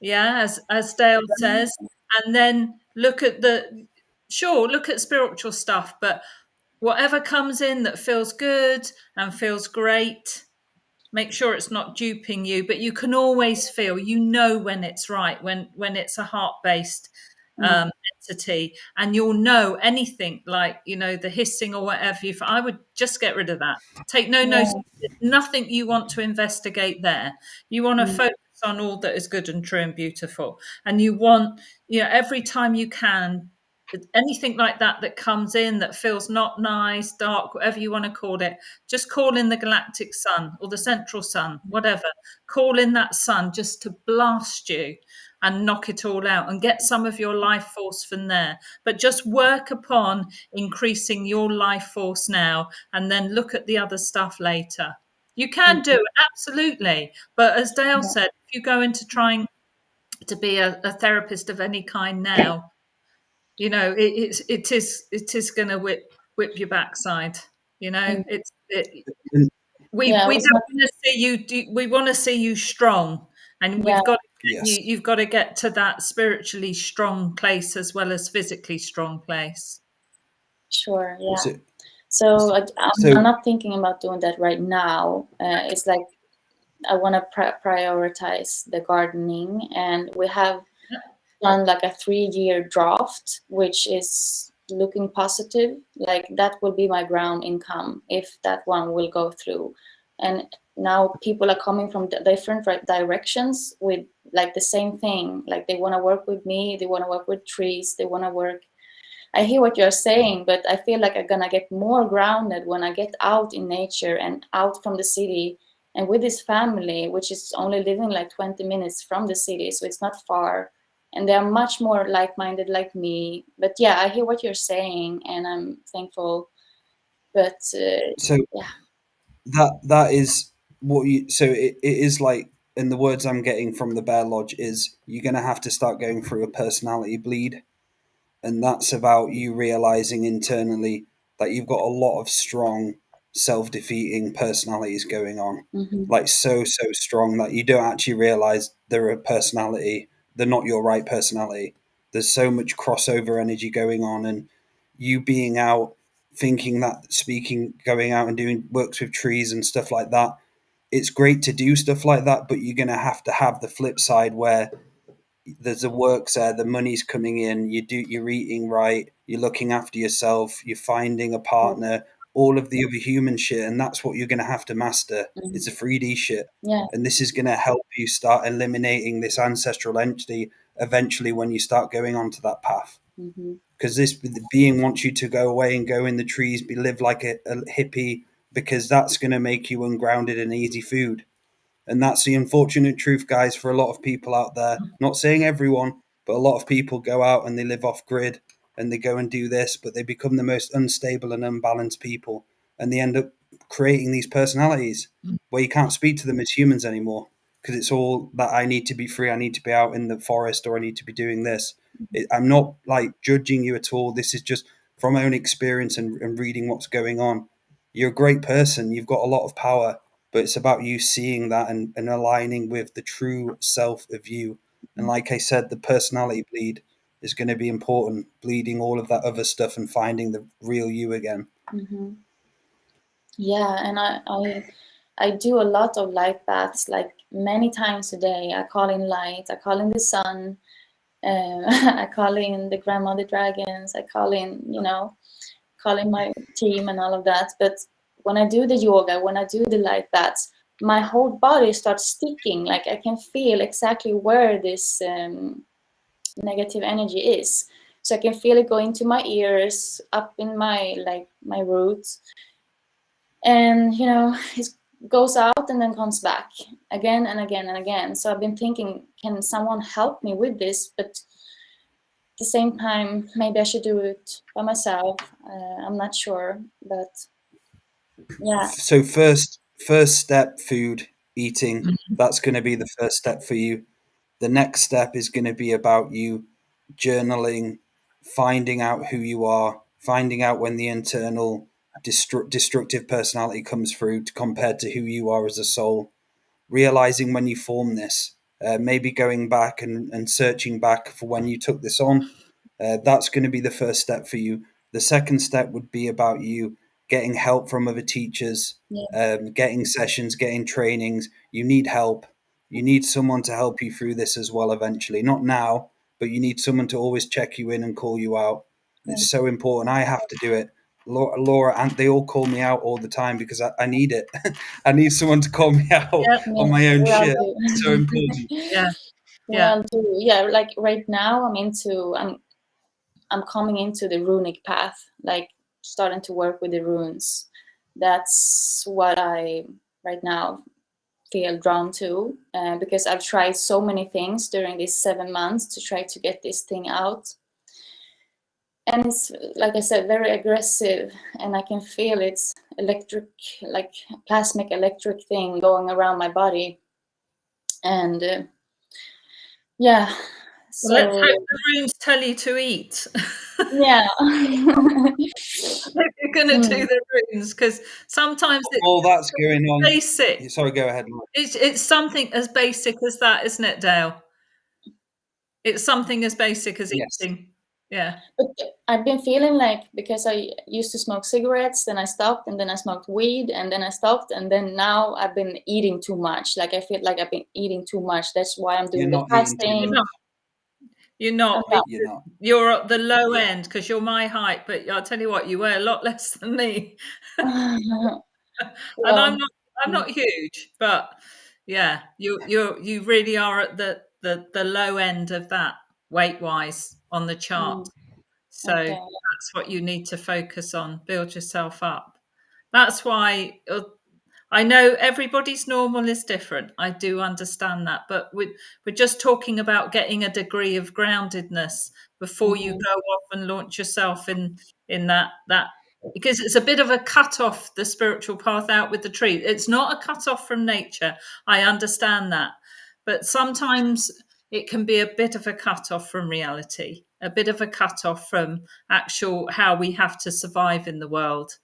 Yeah, as Dale says, and then look at spiritual stuff, but whatever comes in that feels good and feels great, make sure it's not duping you, but you can always feel, when it's right, when it's a heart-based entity, and you'll know anything like, the hissing or whatever. I would just get rid of that. Take no notice. Nothing you want to investigate there. You want to focus on all that is good and true and beautiful. And you want, every time you can, anything like that comes in that feels not nice, dark, whatever you want to call it, just call in the galactic sun or the central sun, whatever. Call in that sun just to blast you and knock it all out and get some of your life force from there. But just work upon increasing your life force now, and then look at the other stuff later. You can do it, absolutely. But as Dale said, if you go into trying to be a therapist of any kind now, it is going to whip your backside. We don't want to see you. We want to see you strong, and you've got to get to that spiritually strong place as well as physically strong place. Sure. Yeah. So I'm not thinking about doing that right now. It's like I want to prioritize the gardening, and we have done like a 3-year draft, which is looking positive. Like that will be my ground income if that one will go through. And now people are coming from different directions with like the same thing. Like they want to work with me, they want to work with trees, they want to work. I hear what you're saying, but I feel like I'm gonna get more grounded when I get out in nature and out from the city and with this family, which is only living like 20 minutes from the city, so it's not far. And they are much more like-minded like me. But yeah, I hear what you're saying, and I'm thankful. But that is what you. So it is like, in the words I'm getting from the Bear Lodge, is you're going to have to start going through a personality bleed, and that's about you realizing internally that you've got a lot of strong self-defeating personalities going on, like so strong that you don't actually realize they're a personality. They're not your right personality. There's so much crossover energy going on, and you being out thinking that speaking, going out and doing works with trees and stuff like that, it's great to do stuff like that, but you're going to have the flip side where there's the work there, the money's coming in, you're eating right, you're looking after yourself, you're finding a partner, all of the other human shit, and that's what you're going to have to master. It's a 3D shit. Yeah. And this is going to help you start eliminating this ancestral entity eventually when you start going onto that path. Because this being wants you to go away and go in the trees, live like a hippie, because that's going to make you ungrounded and easy food. And that's the unfortunate truth, guys, for a lot of people out there. Not saying everyone, but a lot of people go out and they live off grid and they go and do this, but they become the most unstable and unbalanced people. And they end up creating these personalities where you can't speak to them as humans anymore, because it's all that I need to be free, I need to be out in the forest, or I need to be doing this. I'm not like judging you at all. This is just from my own experience and reading what's going on. You're a great person. You've got a lot of power, but it's about you seeing that and aligning with the true self of you. And like I said, the personality bleed is going to be important, bleeding all of that other stuff and finding the real you again. Yeah, and I do a lot of light baths, like many times a day. I call in light, I call in the sun, I call in the grandmother dragons, I call in, call in my team and all of that. But when I do the yoga, when I do the light baths, my whole body starts sticking. Like I can feel exactly where this negative energy is. So I can feel it go into my ears, up in my roots. And, it goes out and then comes back again and again and again. So I've been thinking, can someone help me with this? But at the same time, maybe I should do it by myself. I'm not sure, but yeah. So first step, food, eating, that's going to be the first step for you. The next step is going to be about you journaling, finding out who you are, finding out when the internal destructive personality comes through compared to who you are as a soul, realizing when you form this, maybe going back and searching back for when you took this on. That's going to be the first step for you. The second step would be about you getting help from other teachers, getting sessions, getting trainings. You need help. You need someone to help you through this as well eventually. Not now, but you need someone to always check you in and call you out. It's so important. I have to do it. Laura, and they all call me out all the time because I need it. I need someone to call me out on my own shit. It's so important. Yeah, like right now I'm coming into the runic path, like starting to work with the runes. That's what I right now feel drawn to, because I've tried so many things during these 7 months to try to get this thing out. And it's, like I said, very aggressive, and I can feel it's electric, like plasmic electric thing going around my body. And yeah. So let's hope the runes tell you to eat. Yeah. You're going to do the runes, because sometimes it's all that's going on. Basic. Sorry, go ahead. It's something as basic as that, isn't it, Dale? It's something as basic as eating. Yeah. But I've been feeling like, because I used to smoke cigarettes, then I stopped, and then I smoked weed, and then I stopped, and then now I've been eating too much. Like I feel like I've been eating too much. That's why I'm doing the fasting. You're not. You're at the low end, because you're my height. But I'll tell you what, you weigh a lot less than me. And I'm not huge, but yeah, you really are at the low end of that weight wise on the chart. So that's what you need to focus on. Build yourself up. That's why I know everybody's normal is different. I do understand that, but we're just talking about getting a degree of groundedness before you go off and launch yourself in that, because it's a bit of a cut off the spiritual path out with the tree. It's not a cut off from nature. I understand that, but sometimes it can be a bit of a cut off from reality, a bit of a cut off from actual how we have to survive in the world.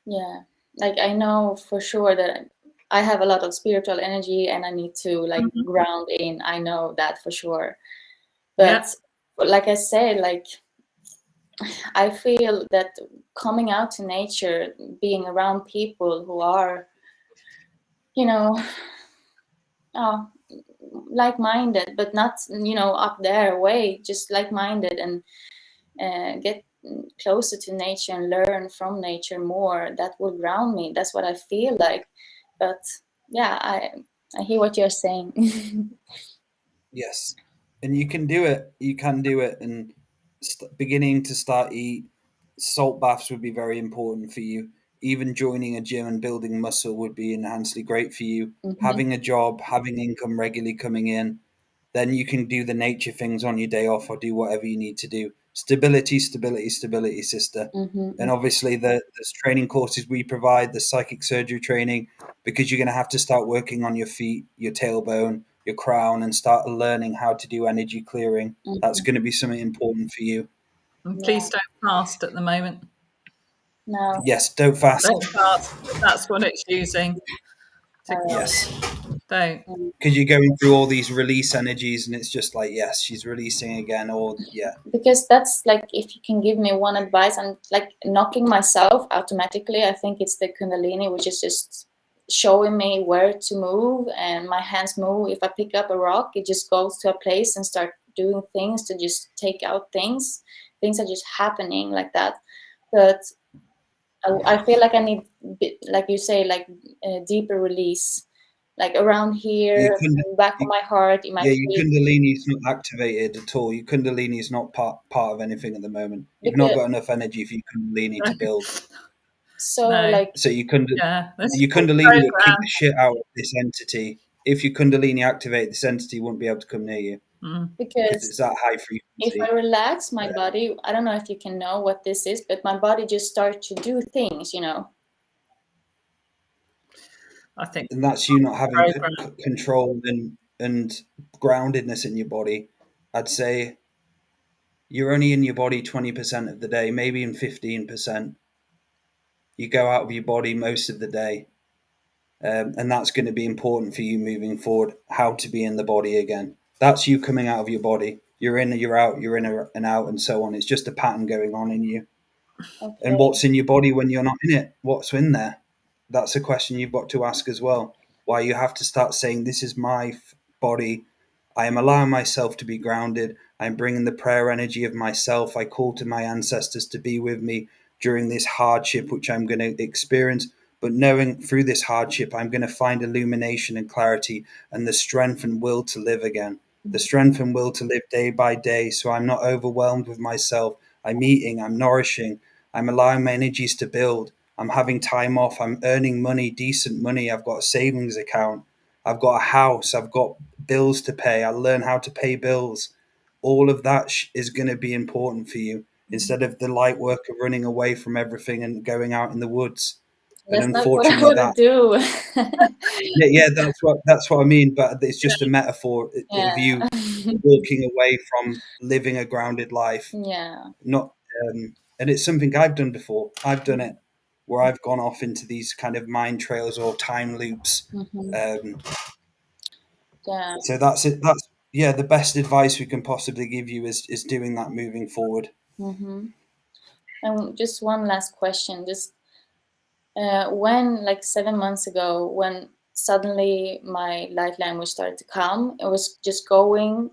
Yeah. Like I know for sure that I have a lot of spiritual energy and I need to like ground in. I know that for sure. But like I said, like I feel that coming out to nature, being around people who are, like-minded, but not, up their way, just like-minded, and closer to nature and learn from nature more, that will ground me. That's what I feel like. But yeah, I hear what you're saying. Yes, and you can do it. You can do it, and beginning to start eat salt baths would be very important for you. Even joining a gym and building muscle would be enhancedly great for you. Having a job, having income regularly coming in, then you can do the nature things on your day off or do whatever you need to do. Stability, stability, stability, sister. And obviously, there's training courses we provide, the psychic surgery training, because you're going to have to start working on your feet, your tailbone, your crown, and start learning how to do energy clearing. That's going to be something important for you. And please don't fast at the moment. No. Yes, don't fast. Don't fast. That's what it's using. Yes. Don't. Because you're going through all these release energies, and it's just like, yes, she's releasing again, or yeah. Because that's like, if you can give me one advice, I'm like knocking myself automatically. I think it's the Kundalini, which is just showing me where to move, and my hands move. If I pick up a rock, it just goes to a place and start doing things to just take out things. Things are just happening like that. But I feel like I need, like you say, like a deeper release, like around here, back of my heart, in my feet. Your Kundalini is not activated at all. Your Kundalini is not part of anything at the moment. You've not got enough energy for your Kundalini to build. So like, so your Kundalini would kick the shit out of this entity. If your Kundalini activate, this entity won't be able to come near you. Because it's that high frequency. If I relax my body, I don't know if you can know what this is, but my body just starts to do things, you know. I think, and that's you not having control and groundedness in your body. I'd say you're only in your body 20% of the day, maybe in 15%. You go out of your body most of the day. And that's going to be important for you moving forward, how to be in the body again. That's you coming out of your body. You're in, you're out, you're in and out, and so on. It's just a pattern going on in you. Okay. And what's in your body when you're not in it? What's in there? That's a question you've got to ask as well. Why you have to start saying, this is my body. I am allowing myself to be grounded. I'm bringing the prayer energy of myself. I call to my ancestors to be with me during this hardship, which I'm going to experience. But knowing through this hardship, I'm going to find illumination and clarity and the strength and will to live again. The strength and will to live day by day. So I'm not overwhelmed with myself. I'm eating, I'm nourishing. I'm allowing my energies to build. I'm having time off. I'm earning money, decent money. I've got a savings account. I've got a house. I've got bills to pay. I learn how to pay bills. All of that is going to be important for you instead of the light work of running away from everything and going out in the woods. That's and unfortunately not what I would do. yeah, that's what I mean. But it's just a metaphor of you walking away from living a grounded life. Yeah. Not, and it's something I've done before. I've done it where I've gone off into these kind of mind trails or time loops. So that's it. That's the best advice we can possibly give you is doing that moving forward. And just one last question. Just when, like 7 months ago, when suddenly my light language started to come, it was just going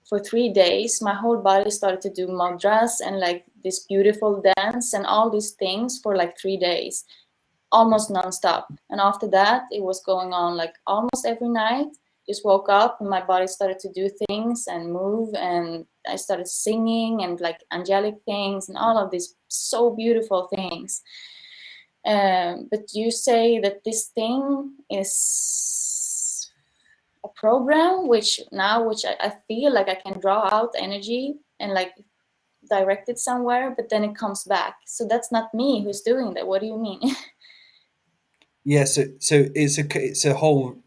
for 3 days. My whole body started to do mudras and like this beautiful dance and all these things for like 3 days, almost nonstop. And after that, it was going on like almost every night. Just woke up and my body started to do things and move, and I started singing and like angelic things and all of these so beautiful things. But you say that this thing is a program which I feel like I can draw out energy and like direct it somewhere, but then it comes back. So that's not me who's doing that. What do you mean? Yeah, so it's a whole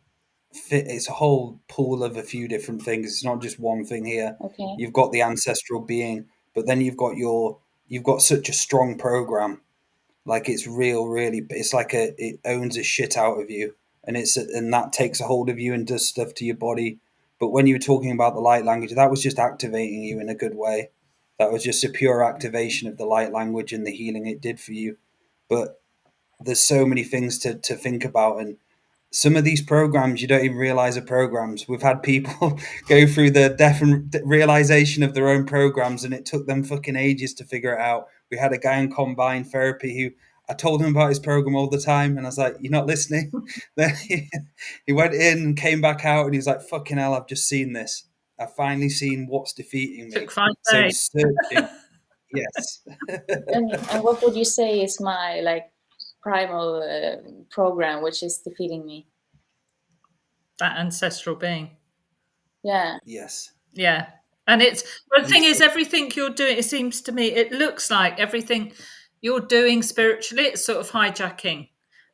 pool of a few different things. It's not just one thing here. Okay. You've got the ancestral being, but then you've got such a strong program. Like it's really, it's like it owns a shit out of you, and that takes a hold of you and does stuff to your body. But when you were talking about the light language, that was just activating you in a good way. That was just a pure activation of the light language and the healing it did for you. But there's so many things to think about, and some of these programs you don't even realize are programs. We've had people go through the definite realization of their own programs, and it took them fucking ages to figure it out. We had a guy in combined therapy who I told him about his program all the time, and I was like, "You're not listening." Then he went in and came back out, and he was like, "Fucking hell, I've just seen this. I've finally seen what's defeating me." Took 5 So days. searching, yes. And what would you say is my like primal program, which is defeating me? That ancestral being. Yeah. Yes. Yeah. And the thing is, everything you're doing, it seems to me, it looks like everything you're doing spiritually, it's sort of hijacking,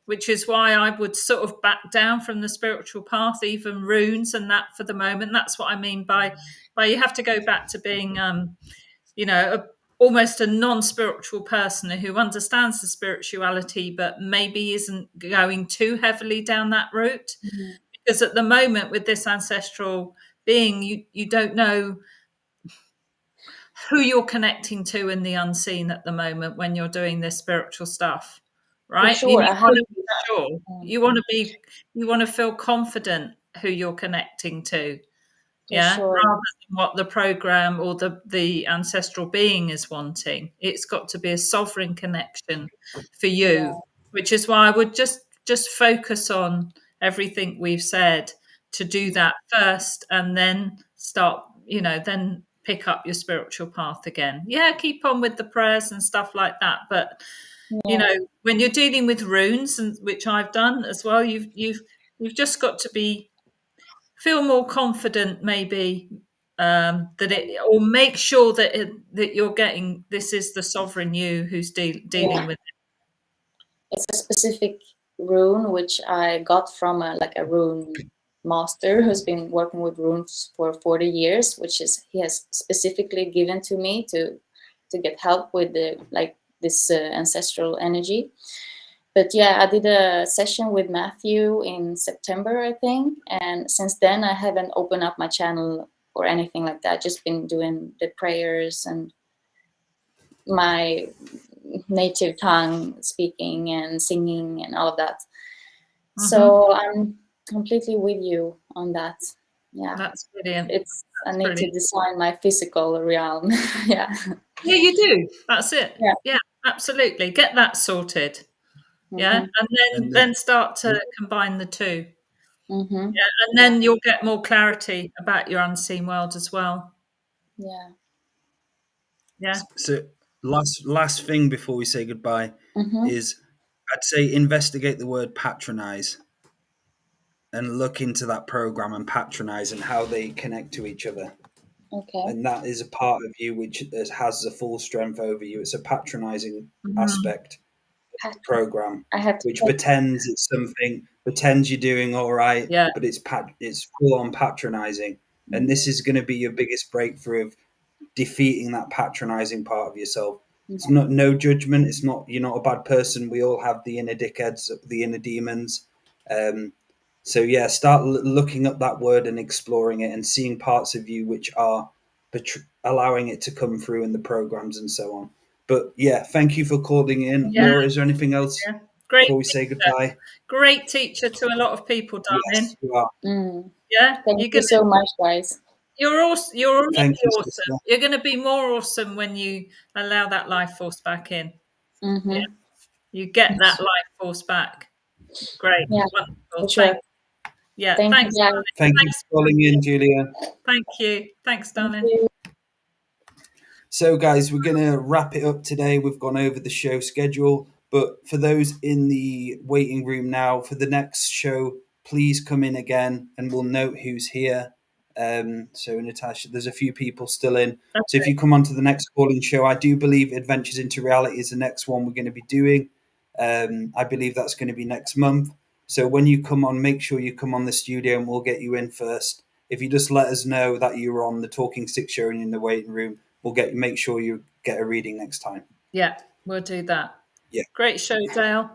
which is why I would sort of back down from the spiritual path, even runes and that for the moment. That's what I mean by you have to go back to being, almost a non-spiritual person who understands the spirituality, but maybe isn't going too heavily down that route. Mm-hmm. Because at the moment with this ancestral being, you don't know who you're connecting to in the unseen at the moment when you're doing this spiritual stuff, right? For sure. You want to be sure. Mm. You want to feel confident who you're connecting to, Sure. rather than what the program or the ancestral being is wanting. It's got to be a sovereign connection for you, which is why I would just focus on everything we've said to do that first, and then start, then pick up your spiritual path again. Yeah, keep on with the prayers and stuff like that, but when you're dealing with runes, and which I've done as well, you've just got to feel more confident, maybe, or make sure that you're getting, this is the sovereign you who's dealing with it. It's a specific rune which I got from a rune master who's been working with runes for 40 years, which is he has specifically given to me to get help with this ancestral energy. But yeah, I did a session with Matthew in September, I think, and since then I haven't opened up my channel or anything like that. Just been doing the prayers and my native tongue speaking and singing and all of that. Mm-hmm. So I'm completely with you on that. Yeah, that's brilliant. I need to design my physical realm. Yeah you do, that's it. Yeah, absolutely, get that sorted. Yeah, and then start to combine the two. Mm-hmm. Yeah, and then you'll get more clarity about your unseen world as well. Yeah. So last thing before we say goodbye is, I'd say investigate the word patronize and look into that program and patronize and how they connect to each other. Okay. And that is a part of you which has the full strength over you. It's a patronizing aspect of the program, which pretends it's something, pretends you're doing all right, but it's full on patronizing. And this is going to be your biggest breakthrough of defeating that patronizing part of yourself. It's no judgment. It's not, you're not a bad person. We all have the inner dickheads, the inner demons. So yeah, start looking up that word and exploring it and seeing parts of you which are allowing it to come through in the programs and so on. But yeah, thank you for calling in. Laura, is there anything else before we say goodbye? Great teacher to a lot of people, darling. Yes, you are. Yeah, thank you so much, guys. You're awesome. You're already awesome. Sister. You're going to be more awesome when you allow that life force back in. Mm-hmm. Yeah. You get that life force back. Great. Yeah, wonderful. sure. Thanks. Thank you for calling in, Julia. Thank you. Thanks, darling. Thank you. So, guys, we're going to wrap it up today. We've gone over the show schedule. But for those in the waiting room now, for the next show, please come in again and we'll note who's here. So, Natasha, there's a few people still in. So if you come on to the next calling show, I do believe Adventures into Reality is the next one we're going to be doing. I believe that's going to be next month. So when you come on, make sure you come on the studio and we'll get you in first. If you just let us know that you're on the Talking Stick show and in the waiting room, we'll make sure you get a reading next time. Yeah, we'll do that. Yeah. Great show, Dale.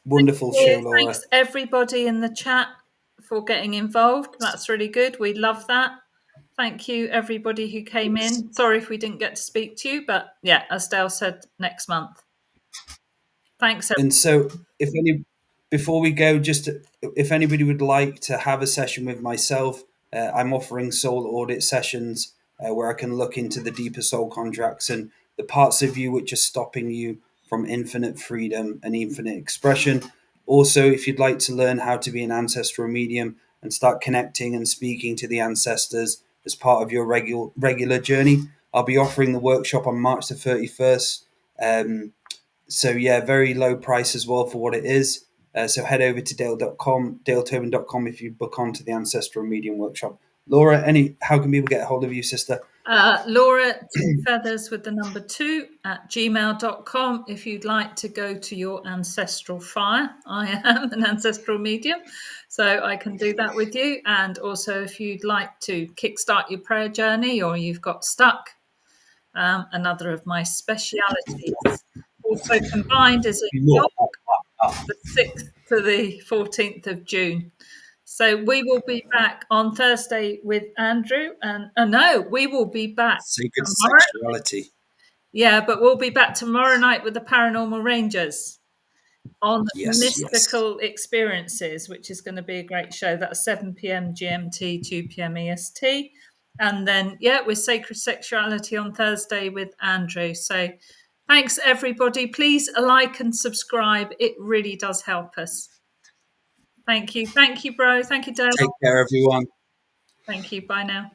Wonderful show, Laura. Thanks everybody in the chat for getting involved. That's really good. We love that. Thank you, everybody who came in. Sorry if we didn't get to speak to you, but yeah, as Dale said, next month. Thanks, everybody. And so before we go, just if anybody would like to have a session with myself, I'm offering soul audit sessions where I can look into the deeper soul contracts and the parts of you which are stopping you from infinite freedom and infinite expression. Also, if you'd like to learn how to be an ancestral medium and start connecting and speaking to the ancestors as part of your regular journey, I'll be offering the workshop on March the 31st. So yeah, very low price as well for what it is. So head over to daletobin.com if you book onto the Ancestral Medium Workshop. Laura, how can people get a hold of you, sister? Laura, feathers with the number 2 at gmail.com. If you'd like to go to your ancestral fire, I am an ancestral medium, so I can do that with you. And also, if you'd like to kickstart your prayer journey or you've got stuck, another of my specialities. Also combined is in York, the 6th to the 14th of June. So we will be back on Thursday with Andrew, and we will be back Sacred tomorrow. Sexuality. Yeah, but we'll be back tomorrow night with the Paranormal Rangers on mystical experiences, which is going to be a great show. That's 7 p.m. GMT, 2 p.m. EST. And then, with Sacred Sexuality on Thursday with Andrew. So thanks, everybody. Please like and subscribe. It really does help us. Thank you. Thank you, bro. Thank you, Dale. Take care, everyone. Thank you. Bye now.